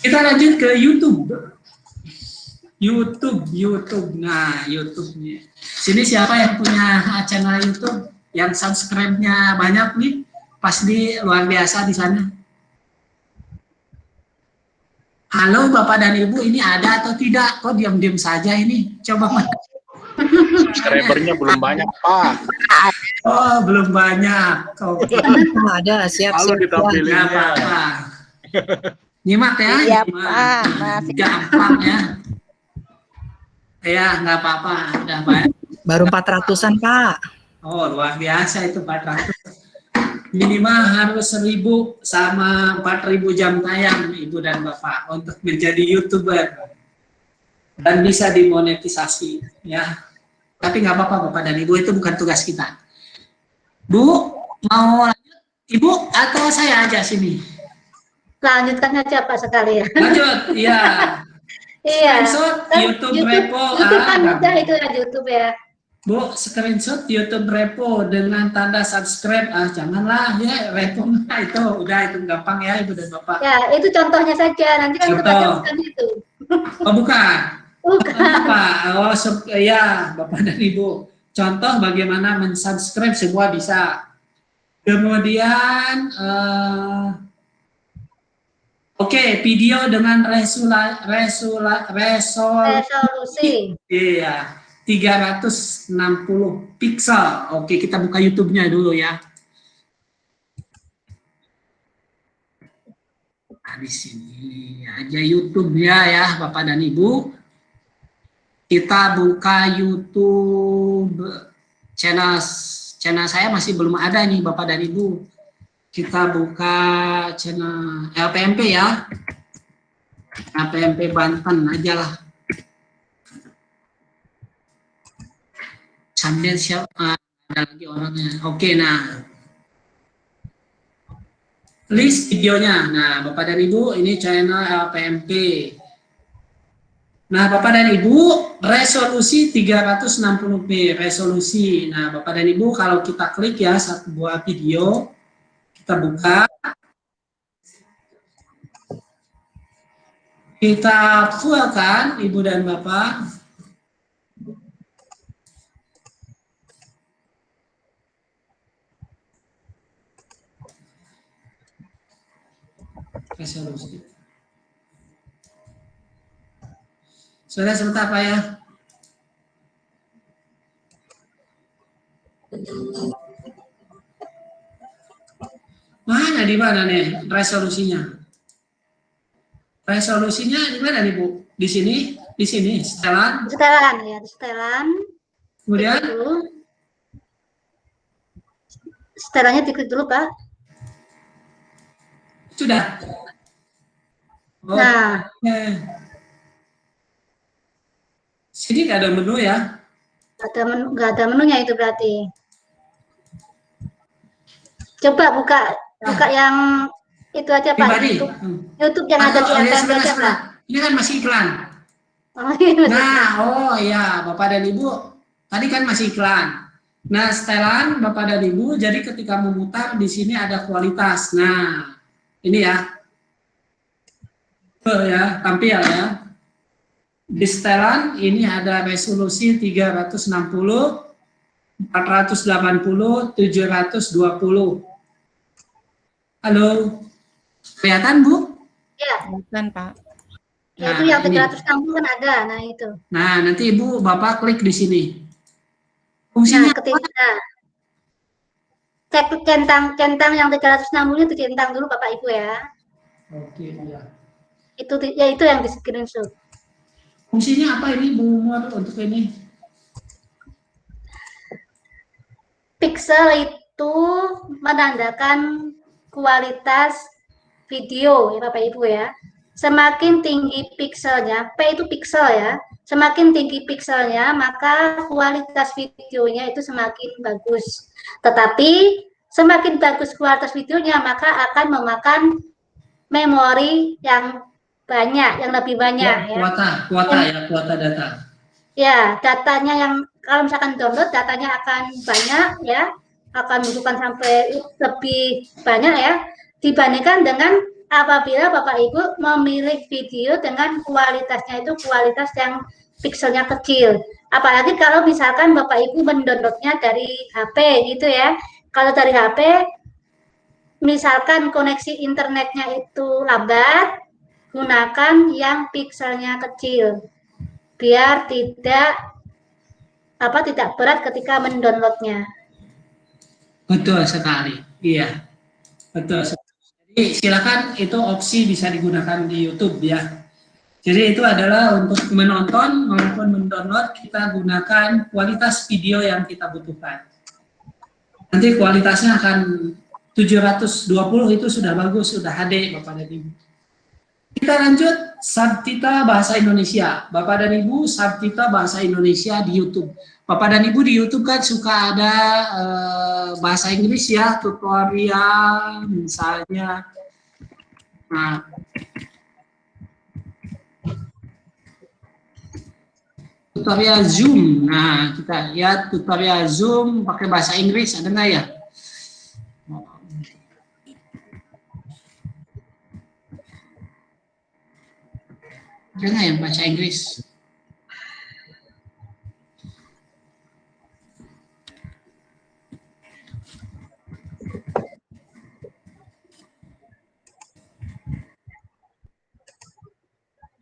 Kita lanjut ke YouTube. Nah, YouTube-nya. Sini siapa yang punya channel YouTube yang subscribe-nya banyak nih? Pasti luar biasa di sana. Halo Bapak dan Ibu, ini ada atau tidak? Kok diam-diam saja ini? Coba Subscribernya belum banyak, Pak. Oh, belum banyak. Oke. Ada, siap. Kalau Nggak ditampilin apa-apa. Nyimak ya. Iya, nyimak. Pak. Masih Gampang ya. Ya, nggak apa-apa. Udah baik. baru 400-an, Pak. Oh, luar biasa itu 400. Minimal harus 1.000 sama 4.000 jam tayang, Ibu dan Bapak, untuk menjadi YouTuber. Dan bisa dimonetisasi, ya. Tapi nggak apa-apa, Bapak dan Ibu, itu bukan tugas kita. Bu, mau lanjut? Ibu atau saya aja sini? Lanjutkan saja Pak sekalian. Lanjut, iya. Iya. Screenshot Kan YouTube Repo. YouTube kan Ah, mudah itu ya YouTube ya. Bu, screenshot YouTube Repo dengan tanda subscribe. Ah, janganlah ya, Repo nah, itu udah itu gampang ya Ibu dan Bapak. Ya, itu contohnya saja. Nanti kan Contoh. tugasnya bukan itu. Oh, bukan. Bukan. Pak, oh ya Bapak dan Ibu. Contoh bagaimana mensubscribe semua bisa. Kemudian oke, video dengan resolusi iya 360 pixel. Oke, kita buka YouTube-nya dulu ya. Nah, di sini aja YouTube-nya ya, Bapak dan Ibu. Kita buka YouTube channel saya masih belum ada nih Bapak dan Ibu. Kita buka channel LPMP ya. LPMP Banten aja lah. Sambil siapa ada lagi orangnya. Oke, nah. List videonya. Nah, Bapak dan Ibu, ini channel LPMP. Nah, Bapak dan Ibu, resolusi 360p resolusi. Nah, Bapak dan Ibu, kalau kita klik ya satu buah video, kita buka, kita fullkan Ibu dan Bapak. Resolusi. Sudah sebentar Pak ya. Mana di mana nih resolusinya? Resolusinya di mana nih Bu? Di sini, setelan. Setelan ya, setelan. Kemudian setelannya diklik dulu Pak. sudah. Oh, Nah, sini nggak ada menu ya? nggak ada menunya itu berarti. Coba buka yang itu aja Pak. Pribadi. YouTube yang ada di ya, LPMP aja Pak. Ini kan masih iklan. Oh, iya. Nah, oh ya, Bapak dan Ibu, tadi kan masih iklan. Nah, setelan Bapak dan Ibu, jadi ketika memutar di sini ada kualitas. Nah, ini ya. Ya, tampil ya. Di setelan ini ada resolusi 360, 480, 720. Halo. Kelihatan, Bu? Ya. Bukan, Pak. Ya, itu yang 360 kan ada. Nah, itu. Nah, nanti Ibu Bapak klik di sini. Fungsinya Nah, ketika cek centang yang 360-nya itu centang dulu Bapak Ibu ya. Oke, ya. Itu yang di screenshot. Fungsinya apa ini Bu Umar untuk ini? Pixel itu menandakan kualitas video ya Bapak Ibu ya. Semakin tinggi pixelnya, P itu pixel ya. Semakin tinggi pixelnya, maka kualitas videonya itu semakin bagus. Tetapi semakin bagus kualitas videonya, maka akan memakan memori yang banyak, yang lebih banyak ya. Kuota data. Ya, datanya yang kalau misalkan download, datanya akan banyak ya, akan membutuhkan sampai lebih banyak ya, dibandingkan dengan apabila Bapak Ibu memilih video dengan kualitasnya itu kualitas yang pixelnya kecil. Apalagi kalau misalkan Bapak Ibu mendownloadnya dari HP gitu ya. Kalau dari HP, misalkan koneksi internetnya itu lambat, gunakan yang pikselnya kecil biar tidak berat ketika mendownloadnya. Betul sekali. Iya. Betul. Jadi silakan, itu opsi bisa digunakan di YouTube ya. Jadi itu adalah untuk menonton maupun mendownload, kita gunakan kualitas video yang kita butuhkan. Nanti kualitasnya akan 720, itu sudah bagus, sudah HD Bapak dan Ibu. Kita lanjut, subtitle bahasa Indonesia. Bapak dan Ibu, subtitle bahasa Indonesia di YouTube. Bapak dan Ibu di YouTube kan suka ada bahasa Inggris ya, tutorial misalnya. Nah, tutorial Zoom. Nah, kita lihat tutorial Zoom pakai bahasa Inggris, ada nggak ya? Ada nggak yang bahasa Inggris?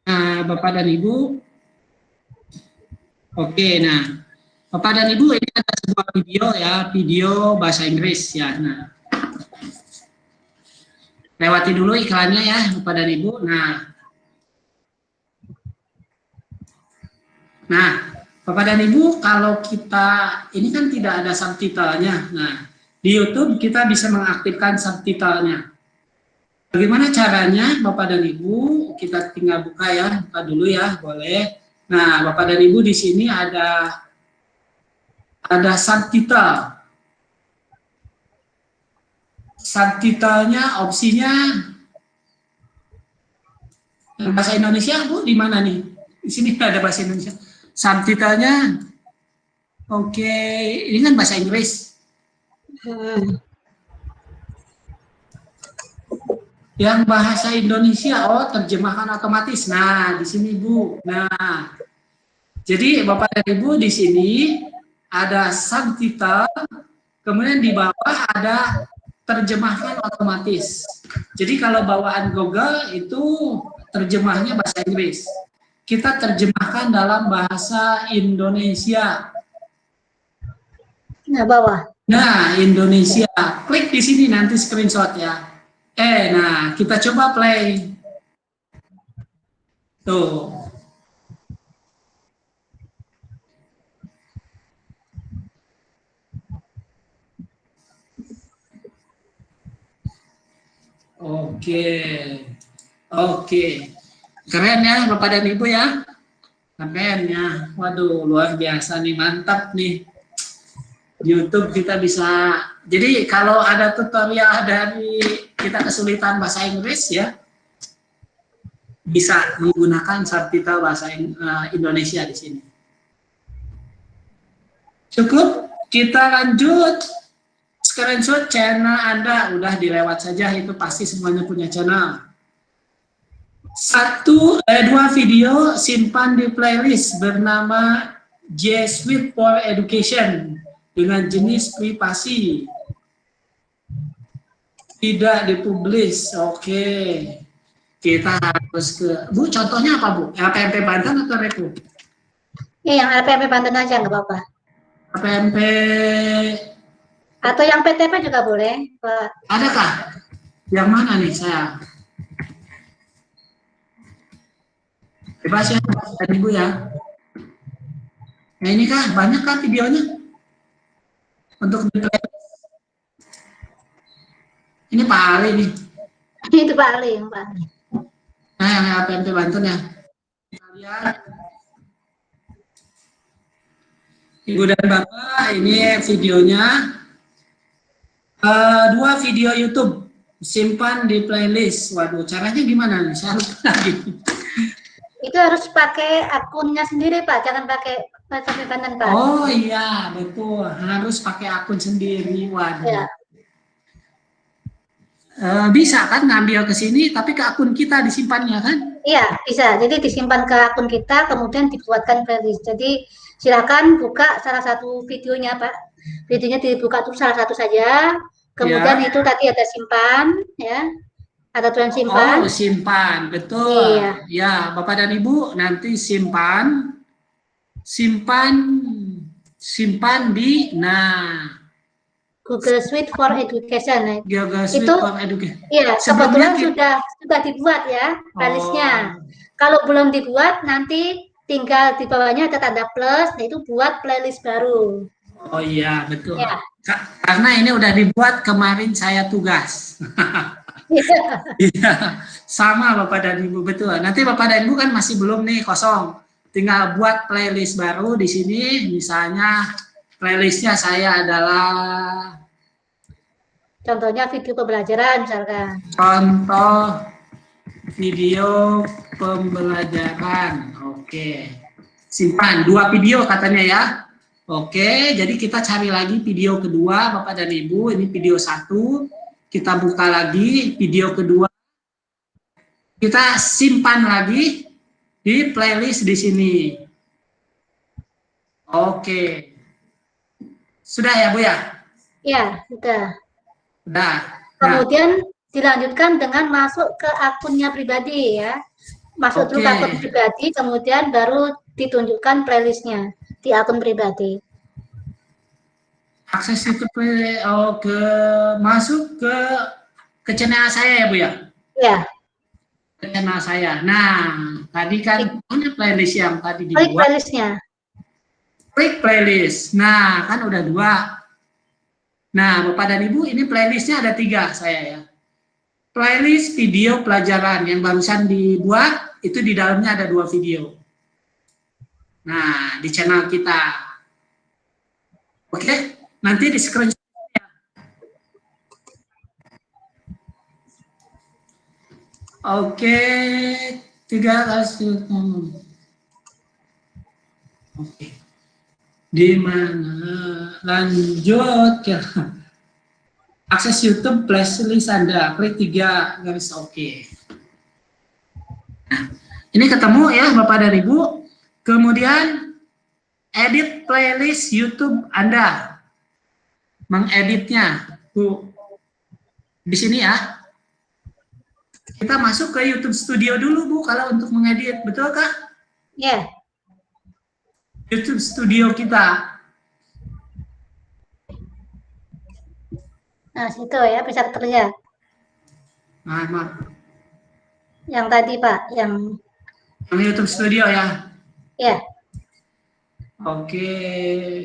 Nah, Bapak dan Ibu. Oke, nah, Bapak dan Ibu, ini ada sebuah video ya, video bahasa Inggris ya. Nah, lewati dulu iklannya ya, Bapak dan Ibu. Nah, Bapak dan Ibu, kalau kita, ini kan tidak ada subtitlenya. Nah, di YouTube kita bisa mengaktifkan subtitlenya. Bagaimana caranya, Bapak dan Ibu? Kita tinggal buka ya, buka dulu ya, boleh. Nah, Bapak dan Ibu, di sini ada subtitle. Subtitlenya opsinya bahasa Indonesia, Bu, di mana nih? Di sini ada bahasa Indonesia. Subtitlenya, oke, ini kan bahasa Inggris. Yang bahasa Indonesia, oh, terjemahan otomatis. Nah, di sini Bu. Nah, jadi Bapak dan Ibu di sini ada subtitle, kemudian di bawah ada terjemahan otomatis. Jadi kalau bawaan Google itu terjemahnya bahasa Inggris. Kita terjemahkan dalam bahasa Indonesia. Nah, bawah. Nah, Indonesia. Klik di sini nanti screenshot ya. Nah, kita coba play. Tuh. Oke. Keren ya Bapak dan Ibu ya. Keren ya. Waduh, luar biasa nih, mantap nih. YouTube kita bisa. Jadi kalau ada tutorial dari kita kesulitan bahasa Inggris ya, bisa menggunakan subtitle bahasa Indonesia di sini. Cukup, kita lanjut. Screenshot channel Anda, udah dilewat saja, itu pasti semuanya punya channel. 2 video simpan di playlist bernama G Suite for Education dengan jenis privasi. Tidak dipublish. Oke. Kita harus ke Bu, contohnya apa Bu? LPMP Banten atau Reku? Ya, yang LPMP Banten aja nggak apa-apa. LPMP Atau yang PTP juga boleh, Pak. adakah? Yang mana nih saya? Bebas ya, Ibu ya. Nah ini kan banyak kan videonya untuk ini Pak Ali nih. Itu Pak Ali, Pak. Nah yang LPMP Banten ya. Kita lihat. Ibu dan Bapak, ini videonya. 2 video YouTube simpan di playlist. Waduh, caranya gimana nih? Saya lupa lagi. Itu harus pakai akunnya sendiri Pak, jangan pakai LPMP Banten Pak. Oh iya, betul. Harus pakai akun sendiri. Waduh. Ya. Bisa kan ngambil ke sini, tapi ke akun kita disimpannya kan? Iya, bisa. Jadi disimpan ke akun kita, kemudian dibuatkan playlist. Jadi silakan buka salah satu videonya Pak. Videonya dibuka tuh salah satu saja. Kemudian Ya. itu tadi ada simpan, ya. Atau tulisan simpan? Oh, simpan, betul. Iya. Ya, Bapak dan Ibu nanti simpan di Google Suite for Education. Nah, Google itu Suite for Education. iya, Sebelumnya kebetulan sudah dibuat ya playlistnya. Oh, Kalau belum dibuat, nanti tinggal di bawahnya ada tanda plus, nah itu buat playlist baru. oh iya, betul. Ya. Karena ini udah dibuat kemarin saya tugas. Iya, sama Bapak dan Ibu, betul. Nanti Bapak dan Ibu kan masih belum nih, kosong. Tinggal buat playlist baru di sini. Misalnya playlistnya saya adalah Contohnya video pembelajaran misalkan. contoh video pembelajaran. Oke. Simpan 2 video katanya ya. Oke, jadi kita cari lagi video kedua Bapak dan Ibu. Ini video 1. Kita buka lagi video kedua. Kita simpan lagi di playlist di sini. Oke. Sudah ya, Bu ya? Ya, sudah. Sudah. Kemudian dilanjutkan dengan masuk ke akunnya pribadi ya. Masuk dulu ke akun pribadi, kemudian baru ditunjukkan playlistnya di akun pribadi. Akses itu masuk ke channel saya ya, Bu ya? Ya. Ke channel saya. Nah, tadi kan punya playlist yang tadi Klik dibuat. playlistnya. Klik playlist. Nah, kan udah 2. Nah, Bapak dan Ibu, ini playlistnya ada 3 saya ya. Playlist video pelajaran yang barusan dibuat, itu di dalamnya ada 2 video. Nah, di channel kita. Oke, nanti di screenshot ya. Oke, 3 kasih. Oke. Di mana lanjut ya. Akses YouTube playlist Anda, klik 3 garis oke. Nah, ini ketemu ya Bapak dan Ibu. Kemudian edit playlist YouTube Anda. Mengeditnya, Bu. Di sini ya. Kita masuk ke YouTube Studio dulu, Bu, kalau untuk mengedit, betul kah? Ya. YouTube Studio kita. Nah, situ ya bisa terlihat. Nah, maaf. Yang tadi, Pak, yang YouTube Studio ya. ya. Oke,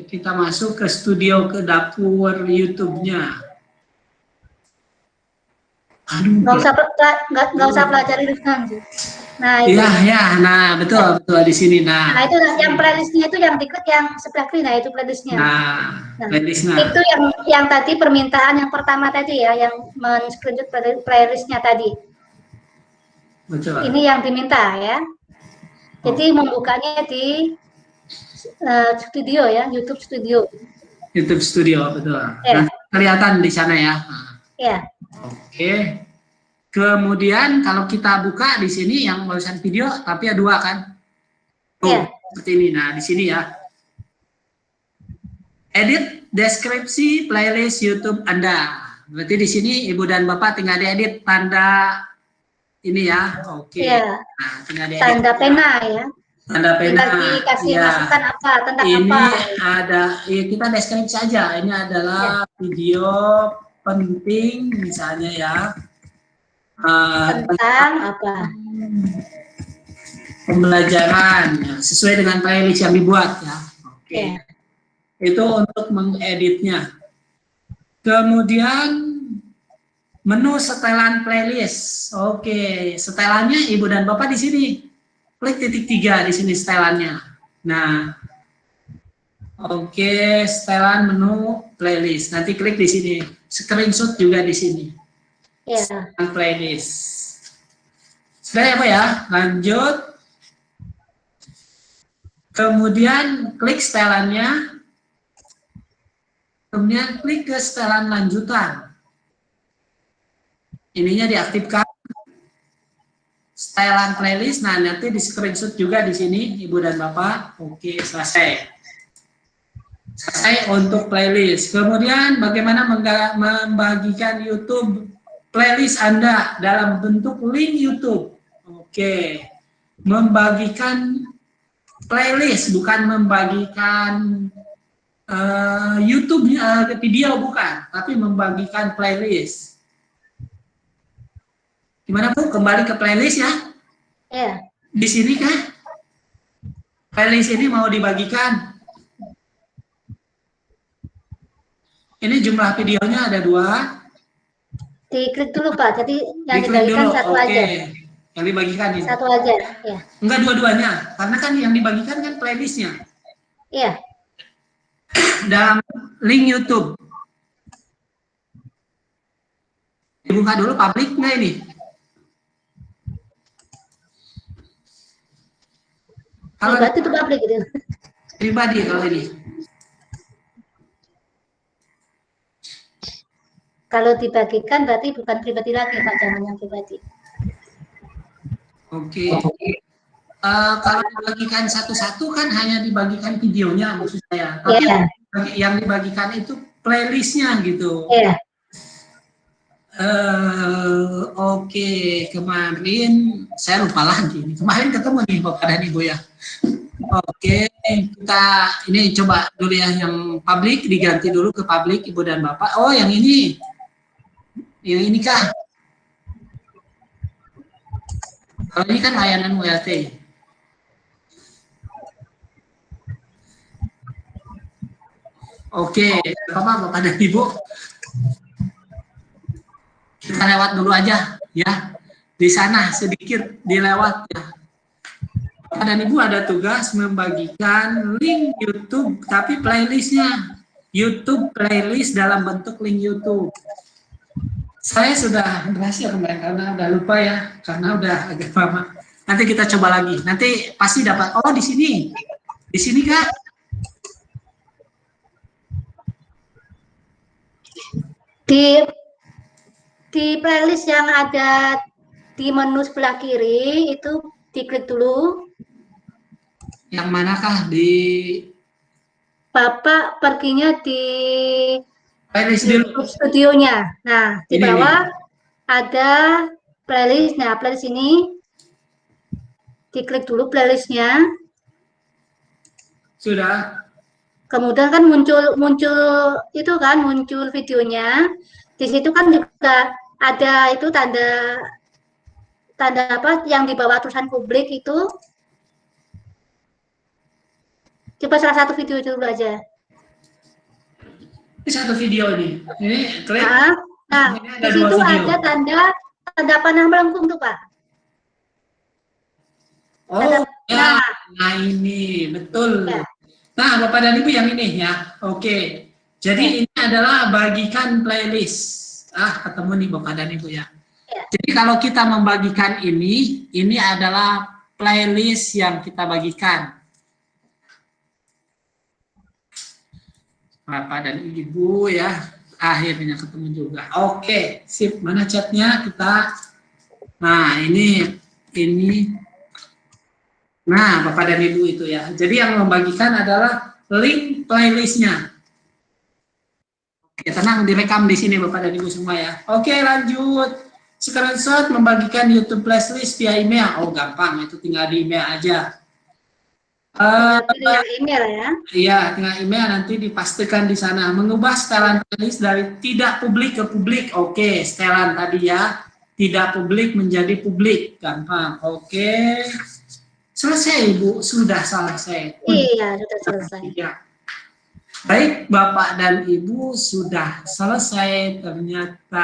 kita masuk ke studio, ke dapur YouTube-nya. Aduh. Nggak usah pelajari dengan sih. Nah, itu. Iya, nah betul di sini. Nah itu yang playlistnya itu yang diklik yang sebelah kiri, nah itu playlistnya. Nah, playlistnya. Itu yang tadi permintaan yang pertama tadi ya, yang men-screenshot playlistnya tadi. Betul. Ini yang diminta ya. Jadi membukanya di studio ya, YouTube Studio. YouTube Studio, betul. Ya. Nah, kelihatan di sana ya. Ya. Oke. Kemudian kalau kita buka di sini yang barusan video, tapi ada 2 kan? Ya. Seperti ini. Nah, di sini ya. Edit deskripsi playlist YouTube Anda. Berarti di sini Ibu dan Bapak tinggal diedit tanda ini ya. Oke. Ya. Nah, tinggal diedit. Tanda pena ya. Tanda pena. Dikasih ya. masukan apa tentang ini apa? Ada, ya kita deskripsi saja. Ini adalah video penting misalnya ya. Tentang apa? Pembelajaran ya, sesuai dengan playlist yang dibuat ya. Oke. Ya. Itu untuk mengeditnya. Kemudian menu setelan playlist. Oke, setelannya Ibu dan Bapak di sini. Klik titik 3 di sini setelannya. Nah, oke, setelan menu playlist. Nanti klik di sini. Screenshot juga di sini. Ya. Playlist. Sudah ya Pak ya? Lanjut. Kemudian klik setelannya. Kemudian klik ke setelan lanjutan. Ininya diaktifkan. Setelan playlist. Nah, nanti di screenshot juga di sini Ibu dan Bapak. Oke, selesai. Selesai untuk playlist. Kemudian bagaimana membagikan YouTube playlist Anda dalam bentuk link YouTube. Oke. Membagikan playlist, bukan membagikan YouTube video, bukan, tapi membagikan playlist. Gimana Bu? Kembali ke playlist ya? Ya. Di sini kah? Playlist ini mau dibagikan. Ini jumlah videonya ada 2. Diklik dulu Pak, jadi yang Diklik dibagikan dulu. satu Oke. aja. Yang dibagikan ini. Satu aja, ya. Enggak dua-duanya, karena kan yang dibagikan kan playlistnya. Iya. Dalam link YouTube. Dibuka dulu publik nggak ini? Kalau Pribadi itu publik gitu. pribadi kalau ini. Kalau dibagikan berarti bukan pribadi lagi Pak, jangan yang pribadi. Oke. Kalau dibagikan satu-satu kan hanya dibagikan videonya maksud saya. Tapi Iya. yang dibagikan itu playlistnya gitu. Iya. Oke, kemarin saya lupa lagi. Kemarin ketemu nih Bapak dan Ibu ya. Oke, kita ini coba dulu ya yang publik, diganti dulu ke publik Ibu dan Bapak. Oh, yang ini. Yang ini kah? Kalau ini kan layanan WLT. Oke, Bapak dan Ibu, kita lewat dulu aja ya. Di sana sedikit dilewat ya. Bapak dan Ibu ada tugas membagikan link YouTube, tapi playlistnya YouTube playlist dalam bentuk link YouTube. Saya sudah berhasil kemarin karena udah lupa ya, karena udah agak lama. Nanti kita coba lagi. Nanti pasti dapat. Oh, di sini Kak. Di playlist yang ada di menu sebelah kiri itu diklik dulu. Yang manakah di Bapak perginya di playlist dulu? YouTube studionya. Nah, di Ini. bawah ada playlist. Nah, playlist ini diklik dulu playlistnya. Sudah. Kemudian kan muncul itu kan muncul videonya. Di situ kan juga ada itu tanda apa yang di bawah tulisan publik itu. Coba salah satu video dulu aja. Ini satu video nih. Ini klik. Nah, Ini di situ ada tanda panah melengkung tuh Pak. Oh, ya. Nah. Nah, ini betul. Ya. Nah, Bapak dan Ibu yang ini ya. Oke. Jadi ini adalah bagikan playlist. Ketemu nih Bapak dan Ibu ya. Ya. Jadi kalau kita membagikan ini adalah playlist yang kita bagikan. Bapak dan Ibu ya, akhirnya ketemu juga. Oke, sip. Mana chatnya kita? Nah, ini. Nah, Bapak dan Ibu itu ya. Jadi yang membagikan adalah link playlistnya. Oke, tenang, direkam di sini Bapak dan Ibu semua ya. Oke, lanjut. Screenshot membagikan YouTube playlist via email. Oh, gampang. Itu tinggal di email aja. Pilih yang email ya. Iya, tinggal email nanti dipastikan di sana. Mengubah setelan playlist dari tidak publik ke publik. Oke, setelan tadi ya. Tidak publik menjadi publik. Gampang. Oke. Selesai, Ibu. Sudah selesai. Iya, sudah selesai. Ya. Baik, Bapak dan Ibu sudah selesai ternyata.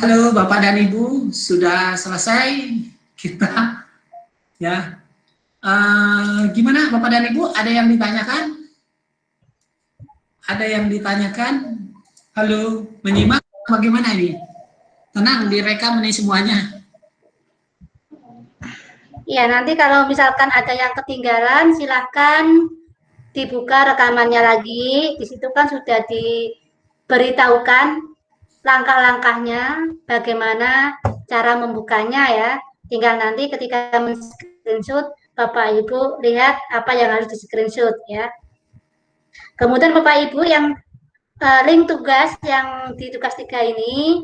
Halo, Bapak dan Ibu sudah selesai. Kita ya. Gimana Bapak dan Ibu? Ada yang ditanyakan? Ada yang ditanyakan? Halo, menyimak bagaimana ini? Tenang, direkam ini semuanya. Ya, nanti kalau misalkan ada yang ketinggalan, silahkan dibuka rekamannya lagi. Di situ kan sudah diberitahukan langkah-langkahnya, bagaimana cara membukanya ya. Tinggal nanti ketika men-screenshot, Bapak Ibu lihat apa yang harus di-screenshot ya. Kemudian Bapak Ibu yang link tugas yang di tugas 3 ini,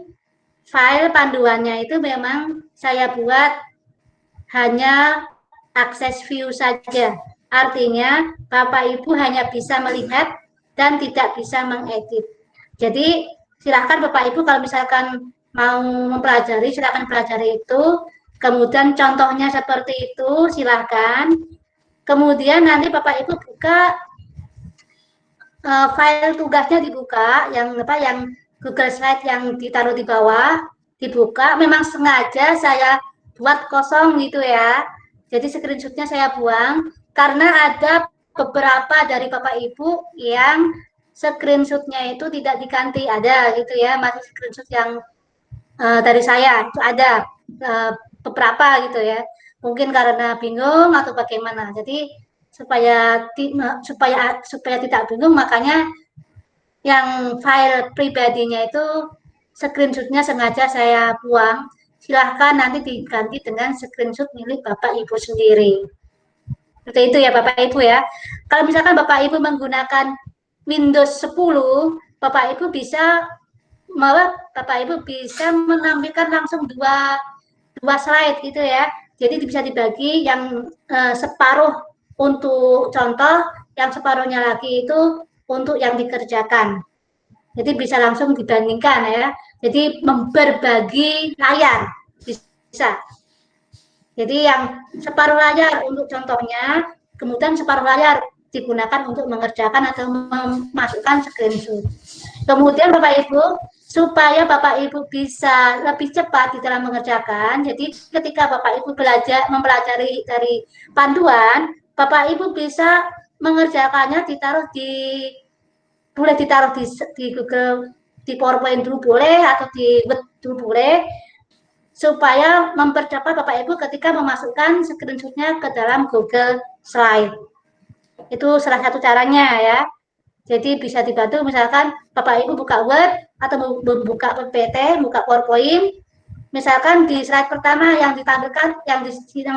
file panduannya itu memang saya buat hanya akses view saja. Artinya Bapak Ibu hanya bisa melihat dan tidak bisa mengedit. Jadi silahkan Bapak Ibu kalau misalkan mau mempelajari, silahkan pelajari itu. Kemudian contohnya seperti itu, silahkan. Kemudian nanti Bapak Ibu buka file tugasnya, dibuka yang Google Slide yang ditaruh di bawah, dibuka. Memang sengaja saya buat kosong gitu ya. Jadi screenshotnya saya buang karena ada beberapa dari Bapak Ibu yang screenshotnya itu tidak diganti, ada gitu ya, masih screenshot yang dari saya itu ada beberapa gitu ya. Mungkin karena bingung atau bagaimana. Jadi supaya tidak bingung, makanya yang file pribadinya itu screenshotnya sengaja saya buang. Silahkan nanti diganti dengan screenshot milik Bapak Ibu sendiri. Seperti itu ya Bapak Ibu ya. Kalau misalkan Bapak Ibu menggunakan Windows 10, Bapak Ibu bisa menampilkan langsung dua slide gitu ya. Jadi bisa dibagi yang separuh untuk contoh, yang separuhnya lagi itu untuk yang dikerjakan. Jadi bisa langsung dibandingkan ya. Jadi berbagi layar bisa. Jadi yang separuh layar untuk contohnya, kemudian separuh layar digunakan untuk mengerjakan atau memasukkan screenshot. Kemudian Bapak Ibu, supaya Bapak Ibu bisa lebih cepat di dalam mengerjakan, jadi ketika Bapak Ibu mempelajari dari panduan, Bapak Ibu bisa mengerjakannya boleh ditaruh di Google, di PowerPoint dulu boleh, atau di Word dulu boleh, supaya mempercepat Bapak Ibu ketika memasukkan screenshotnya ke dalam Google Slide. Itu salah satu caranya ya. Jadi bisa dibantu, misalkan Bapak Ibu buka Word atau buka PPT, buka PowerPoint, misalkan di slide pertama yang ditampilkan, yang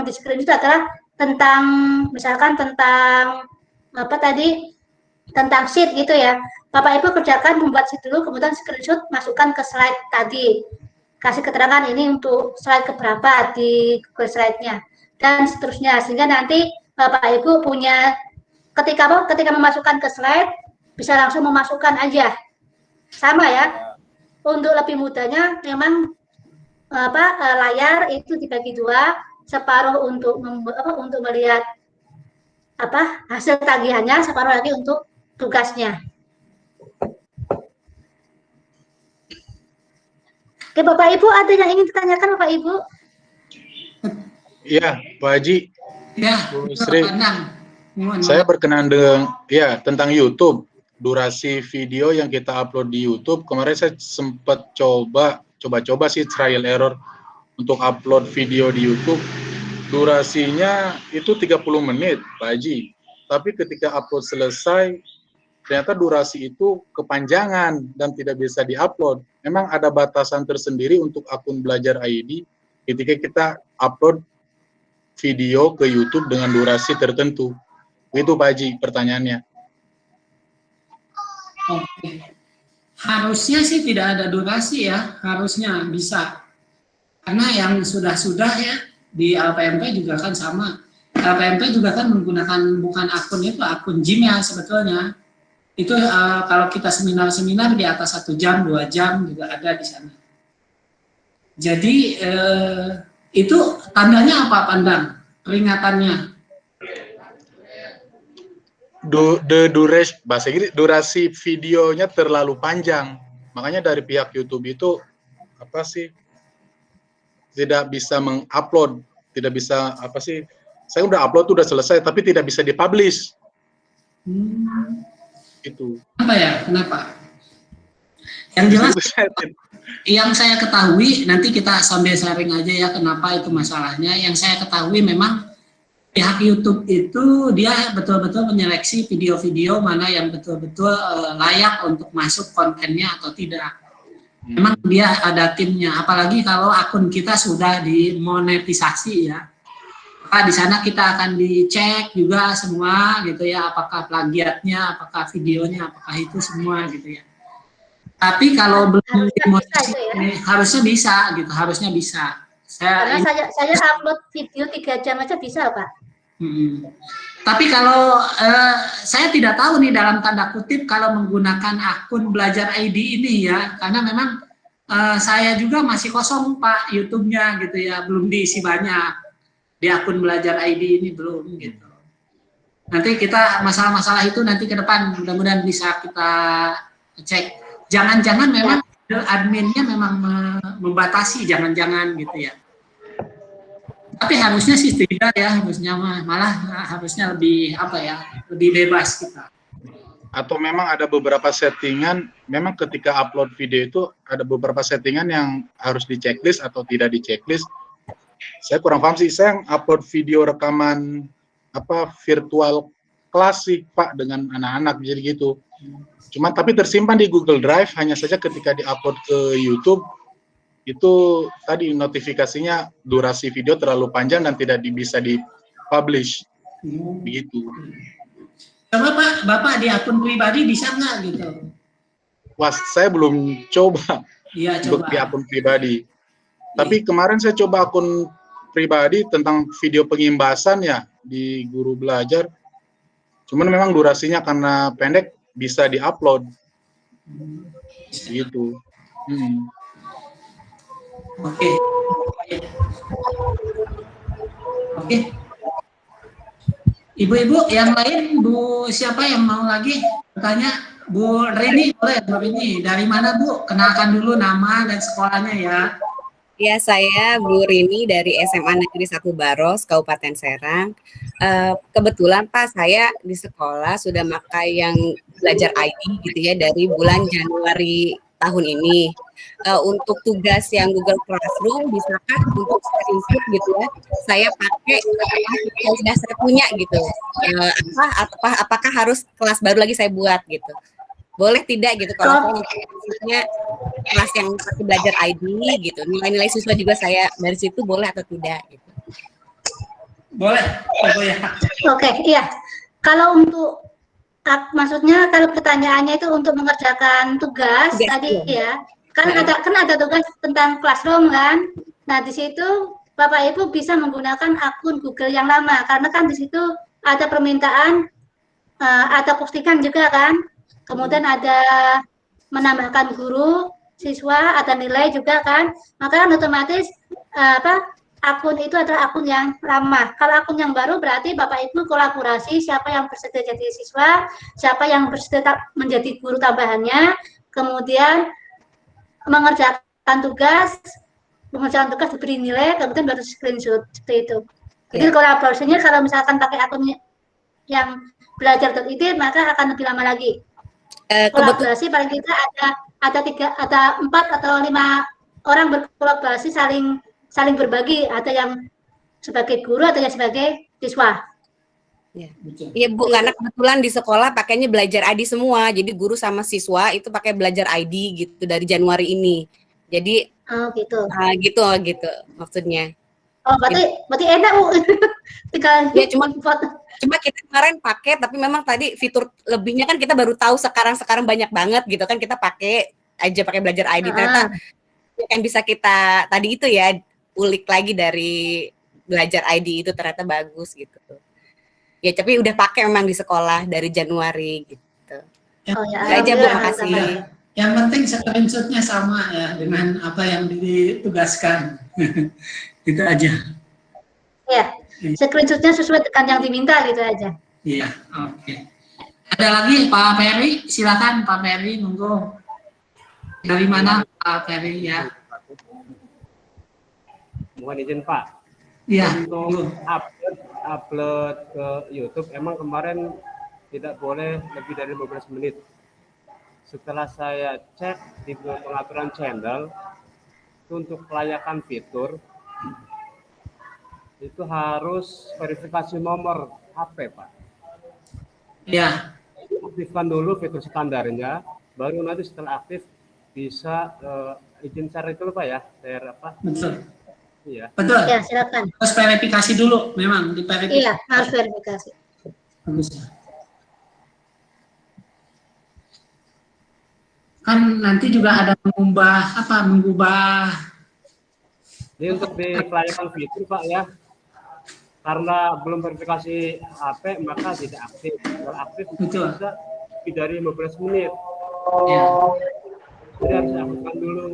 di screen itu adalah tentang sheet gitu ya. Bapak Ibu kerjakan membuat sheet dulu, kemudian screenshot masukkan ke slide tadi. Kasih keterangan ini untuk slide keberapa di Google Slide-nya dan seterusnya, sehingga nanti Bapak Ibu punya ketika memasukkan ke slide bisa langsung memasukkan aja. Sama ya. Untuk lebih mudahnya memang layar itu dibagi dua, separuh untuk melihat hasil tagihannya, separuh lagi untuk tugasnya. Oke, Bapak Ibu, ada yang ingin ditanyakan Bapak Ibu? Iya, Pak Haji. Ya, Bu Sri. Mohon. Saya berkenan dengan tentang YouTube. Durasi video yang kita upload di YouTube, kemarin saya sempat coba sih trial error untuk upload video di YouTube. Durasinya itu 30 menit, Pak Haji. Tapi ketika upload selesai, ternyata durasi itu kepanjangan dan tidak bisa diupload. Memang ada batasan tersendiri untuk akun Belajar ID ketika kita upload video ke YouTube dengan durasi tertentu. Itu Pak Haji pertanyaannya. Oke. Harusnya sih tidak ada durasi ya, harusnya bisa. Karena yang sudah-sudah ya, di LPMP juga kan sama. LPMP juga kan menggunakan bukan akun itu, akun Gmail sebetulnya. Itu kalau kita seminar-seminar di atas 1 jam, 2 jam juga ada di sana. Jadi itu tandanya apa, Pandang? Peringatannya? Bahasa Inggris, durasi videonya terlalu panjang. Makanya dari pihak YouTube itu tidak bisa mengupload, tidak bisa saya udah upload udah selesai tapi tidak bisa dipublish. Itu. Apa ya? Kenapa? Yang jelas yang saya ketahui, nanti kita sambil sharing aja ya kenapa itu masalahnya. Yang saya ketahui memang pihak YouTube itu dia betul-betul menyeleksi video-video mana yang betul-betul layak untuk masuk kontennya atau tidak. Memang dia ada timnya, apalagi kalau akun kita sudah dimonetisasi ya. Maka di sana kita akan dicek juga semua gitu ya, apakah plagiatnya, apakah videonya, apakah itu semua gitu ya. Tapi kalau belum Harusnya bisa itu ya. harusnya bisa gitu, harusnya bisa. Karena Saya saya upload video 3 jam aja bisa, Pak. Tapi kalau saya tidak tahu nih dalam tanda kutip kalau menggunakan akun Belajar ID ini ya, karena memang saya juga masih kosong Pak YouTube-nya gitu ya, belum diisi banyak di akun Belajar ID ini belum gitu. Nanti kita masalah-masalah itu nanti ke depan mudah-mudahan bisa kita cek. Jangan-jangan memang adminnya memang membatasi, jangan-jangan gitu ya. Tapi harusnya sih tidak ya, harusnya malah harusnya lebih apa ya, lebih bebas kita. Atau memang ada beberapa settingan, memang ketika upload video itu ada beberapa settingan yang harus di checklist atau tidak di checklist. Saya kurang paham sih, saya upload video rekaman virtual klasik Pak dengan anak-anak jadi gitu. Cuma tapi tersimpan di Google Drive, hanya saja ketika di-upload ke YouTube itu tadi notifikasinya durasi video terlalu panjang dan tidak bisa di-publish. Begitu. Coba Pak, Bapak di akun pribadi bisa nggak gitu? Wah, saya belum coba untuk di akun pribadi. Tapi kemarin saya coba akun pribadi tentang video pengimbasan ya di Guru Belajar. Cuman memang durasinya karena pendek bisa di-upload. Gitu. Oke. Ibu-ibu yang lain, Bu siapa yang mau lagi bertanya? Bu Rini boleh, Bu Rini. Dari mana Bu? Kenalkan dulu nama dan sekolahnya ya. Ya, saya Bu Rini dari SMA Negeri 1 Baros, Kabupaten Serang. Kebetulan Pak, saya di sekolah sudah pakai yang Belajar ID gitu ya dari bulan Januari tahun ini. Untuk tugas yang Google Classroom, bisakah untuk screenshot gitu ya, saya pakai yang sudah saya punya gitu. Apakah harus kelas baru lagi saya buat gitu? Boleh tidak gitu kalau maksudnya kelas yang pakai Belajar ID gitu, nilai-nilai siswa juga saya dari situ boleh atau tidak gitu? Boleh, ya. Oke, iya. Kalau untuk maksudnya kalau pertanyaannya itu untuk mengerjakan tugas tadi ya, kan ada tugas tentang classroom kan. Nah, di situ Bapak Ibu bisa menggunakan akun Google yang lama karena kan di situ ada permintaan ada postingan juga kan. Kemudian ada menambahkan guru, siswa, ada nilai juga kan. Maka otomatis akun itu adalah akun yang lama. Kalau akun yang baru berarti Bapak Ibu kolaborasi siapa yang bersedia jadi siswa, siapa yang bersedia menjadi guru tambahannya, kemudian mengerjakan tugas diberi nilai, kemudian baru screenshot seperti itu. Jadi kolaborasinya kalau misalkan pakai akun yang belajar.id maka akan lebih lama lagi. Kolaborasi paling tidak ada 4 atau 5 orang berkolaborasi saling berbagi, ada yang sebagai guru, ada yang sebagai siswa. Iya Bu, karena kebetulan di sekolah pakainya Belajar ID semua, jadi guru sama siswa itu pakai Belajar ID gitu dari Januari ini. Jadi gitu maksudnya. Oh, berarti enak Bu. Tinggal ya cuma kita kemarin pakai, tapi memang tadi fitur lebihnya kan kita baru tahu sekarang banyak banget gitu kan, kita pakai Belajar ID ternyata yang bisa kita tadi itu ya ulik lagi dari Belajar ID itu ternyata bagus gitu. Ya tapi udah pakai memang di sekolah dari Januari gitu. Aja Bu, makasih. Yang penting screenshot-nya sama ya dengan apa yang ditugaskan. Itu aja. Ya, screenshot-nya sesuai dengan yang diminta gitu aja. Iya, oke. Ada lagi Pak Ferry, silakan Pak Ferry, monggo. Dari mana Pak Ferry ya? Mohon izin Pak. Iya. Untuk upload ke YouTube, emang kemarin tidak boleh lebih dari 15 menit. Setelah saya cek di pengaturan channel, itu untuk kelayakan fitur, itu harus verifikasi nomor HP, Pak. Iya. Aktifkan dulu fitur standarnya, baru nanti setelah aktif bisa izin share itu Pak ya, share apa? Betul. Iya. Betul. Ya, silakan. Harus verifikasi dulu, memang diverifikasi. Iya, harus verifikasi. Bagus. Kan nanti juga ada mengubah. Jadi untuk di kelayakan fitur Pak ya, karena belum verifikasi HP maka tidak aktif. Kalau aktif Betul. bisa lebih dari 15 menit. Ya. Jadi harus aktifkan dulu.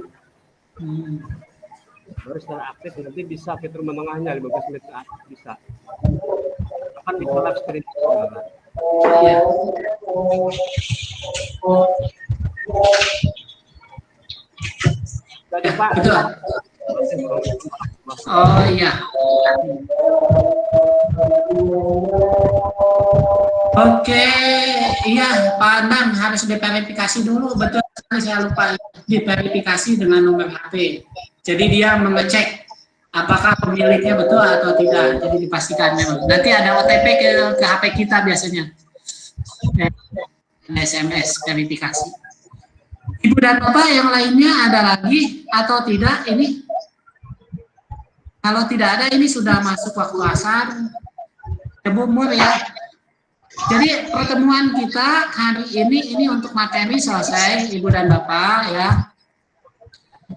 Baru setelah aktif nanti bisa fitur menengahnya 15 menit ke atas bisa. Akan bisa live streaming. Ya. Jadi Pak. Betul. Oh iya. Oke, iya Pak Anang harus diverifikasi dulu, betul sekali saya lupa diverifikasi dengan nomor HP. Jadi dia mengecek apakah pemiliknya betul atau tidak. Jadi dipastikan memang. Nanti ada OTP ke HP kita biasanya. SMS verifikasi. Ibu dan Bapak yang lainnya ada lagi atau tidak ini? Kalau tidak ada ini sudah masuk waktu asar. Ibu Mur ya. Jadi pertemuan kita hari ini untuk materi selesai Ibu dan Bapak ya.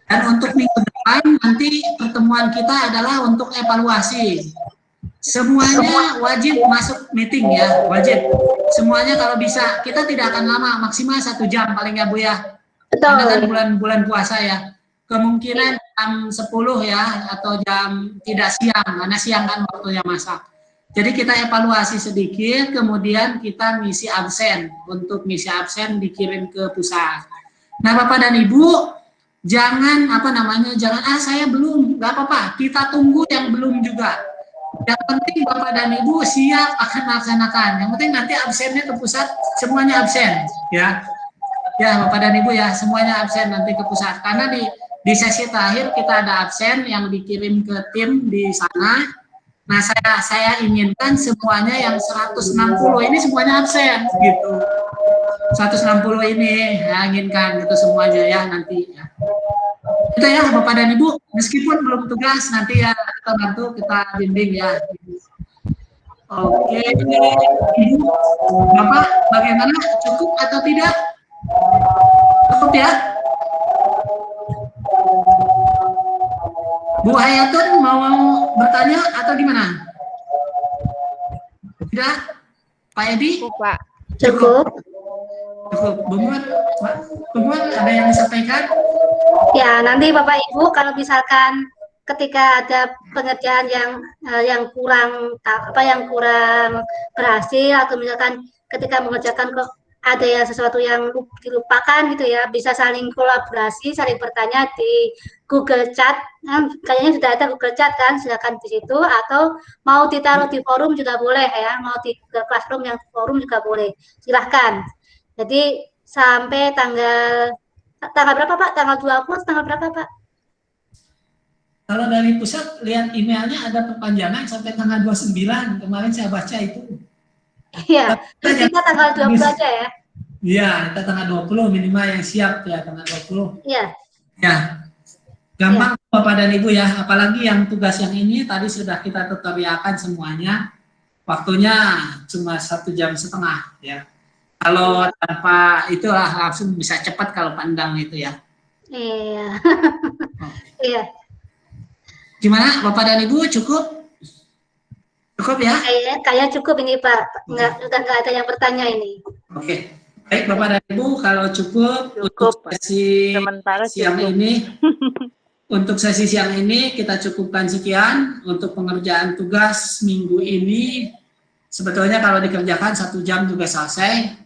Dan untuk minggu depan nanti pertemuan kita adalah untuk evaluasi. Semuanya wajib masuk meeting ya, wajib. Semuanya kalau bisa, kita tidak akan lama, maksimal 1 jam paling ya Bu ya. Karena kan bulan puasa ya. Kemungkinan jam 10 ya, atau jam tidak siang, karena siang kan waktunya masak. Jadi kita evaluasi sedikit, kemudian kita ngisi absen. Untuk ngisi absen dikirim ke pusat. Nah Bapak dan Ibu, jangan jangan saya belum, nggak apa-apa, kita tunggu yang belum juga. Yang penting Bapak dan Ibu siap akan melaksanakan. Yang penting nanti absennya ke pusat, semuanya absen ya. Ya Bapak dan Ibu ya, semuanya absen nanti ke pusat. Karena di sesi terakhir kita ada absen yang dikirim ke tim di sana. Nah saya inginkan semuanya yang 160 ini semuanya absen gitu. 160 ini ya, inginkan gitu semuanya ya nanti ya. Itu ya Bapak dan Ibu, meskipun belum tugas nanti ya kita bantu, kita bimbing ya. Oke, Ibu, Bapak bagaimana, cukup atau tidak? Cukup ya? Bu Hayatun mau bertanya atau gimana? Tidak? Pak Edi? Cukup, Pak. Cukup. Cukup. Bumur, ada yang disampaikan? Ya, nanti Bapak Ibu kalau misalkan ketika ada pengerjaan yang kurang berhasil, atau misalkan ketika mengerjakan kok ada yang sesuatu yang dilupakan gitu ya, bisa saling kolaborasi, saling bertanya di Google Chat. Kayaknya sudah ada Google Chat kan, silakan di situ, atau mau ditaruh di forum juga boleh ya, mau di Classroom yang forum juga boleh, silahkan. Jadi sampai tanggal berapa Pak? Tanggal 20, tanggal berapa Pak? Kalau dari pusat lihat emailnya ada perpanjangan sampai tanggal 29, kemarin saya baca itu. Iya, terus kita tanggal 20 aja ya? Iya, kita tanggal 20 minimal yang siap ya, tanggal 20. Iya. Ya, gampang ya. Bapak dan Ibu ya, apalagi yang tugas yang ini tadi sudah kita tutorialkan semuanya. Waktunya cuma 1,5 jam ya. Kalau tanpa itulah langsung bisa cepat kalau pandang itu ya. Iya. Iya. Gimana Bapak dan Ibu, cukup? Cukup ya? Kayak cukup ini Pak, udah nggak ada yang bertanya ini. Oke, baik Bapak dan Ibu, kalau cukup untuk sesi siang ini, untuk sesi siang ini kita cukupkan sekian. Untuk pengerjaan tugas minggu ini, sebetulnya kalau dikerjakan 1 jam juga selesai.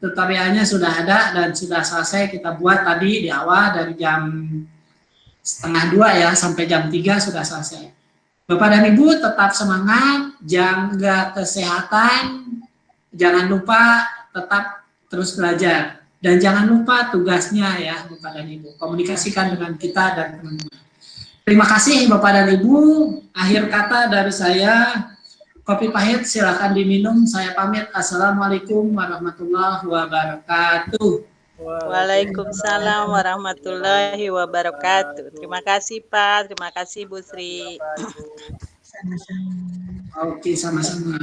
Tutorialnya sudah ada dan sudah selesai kita buat tadi di awal dari jam 1:30 ya sampai jam 3 sudah selesai. Bapak dan Ibu tetap semangat, jaga kesehatan, jangan lupa tetap terus belajar. Dan jangan lupa tugasnya ya Bapak dan Ibu, komunikasikan dengan kita dan teman-teman. Terima kasih Bapak dan Ibu, akhir kata dari saya, kopi pahit silakan diminum, saya pamit. Assalamualaikum warahmatullahi wabarakatuh. Waalaikumsalam warahmatullahi wabarakatuh. Terima kasih Pak, terima kasih Bu Sri. Oke, sama-sama.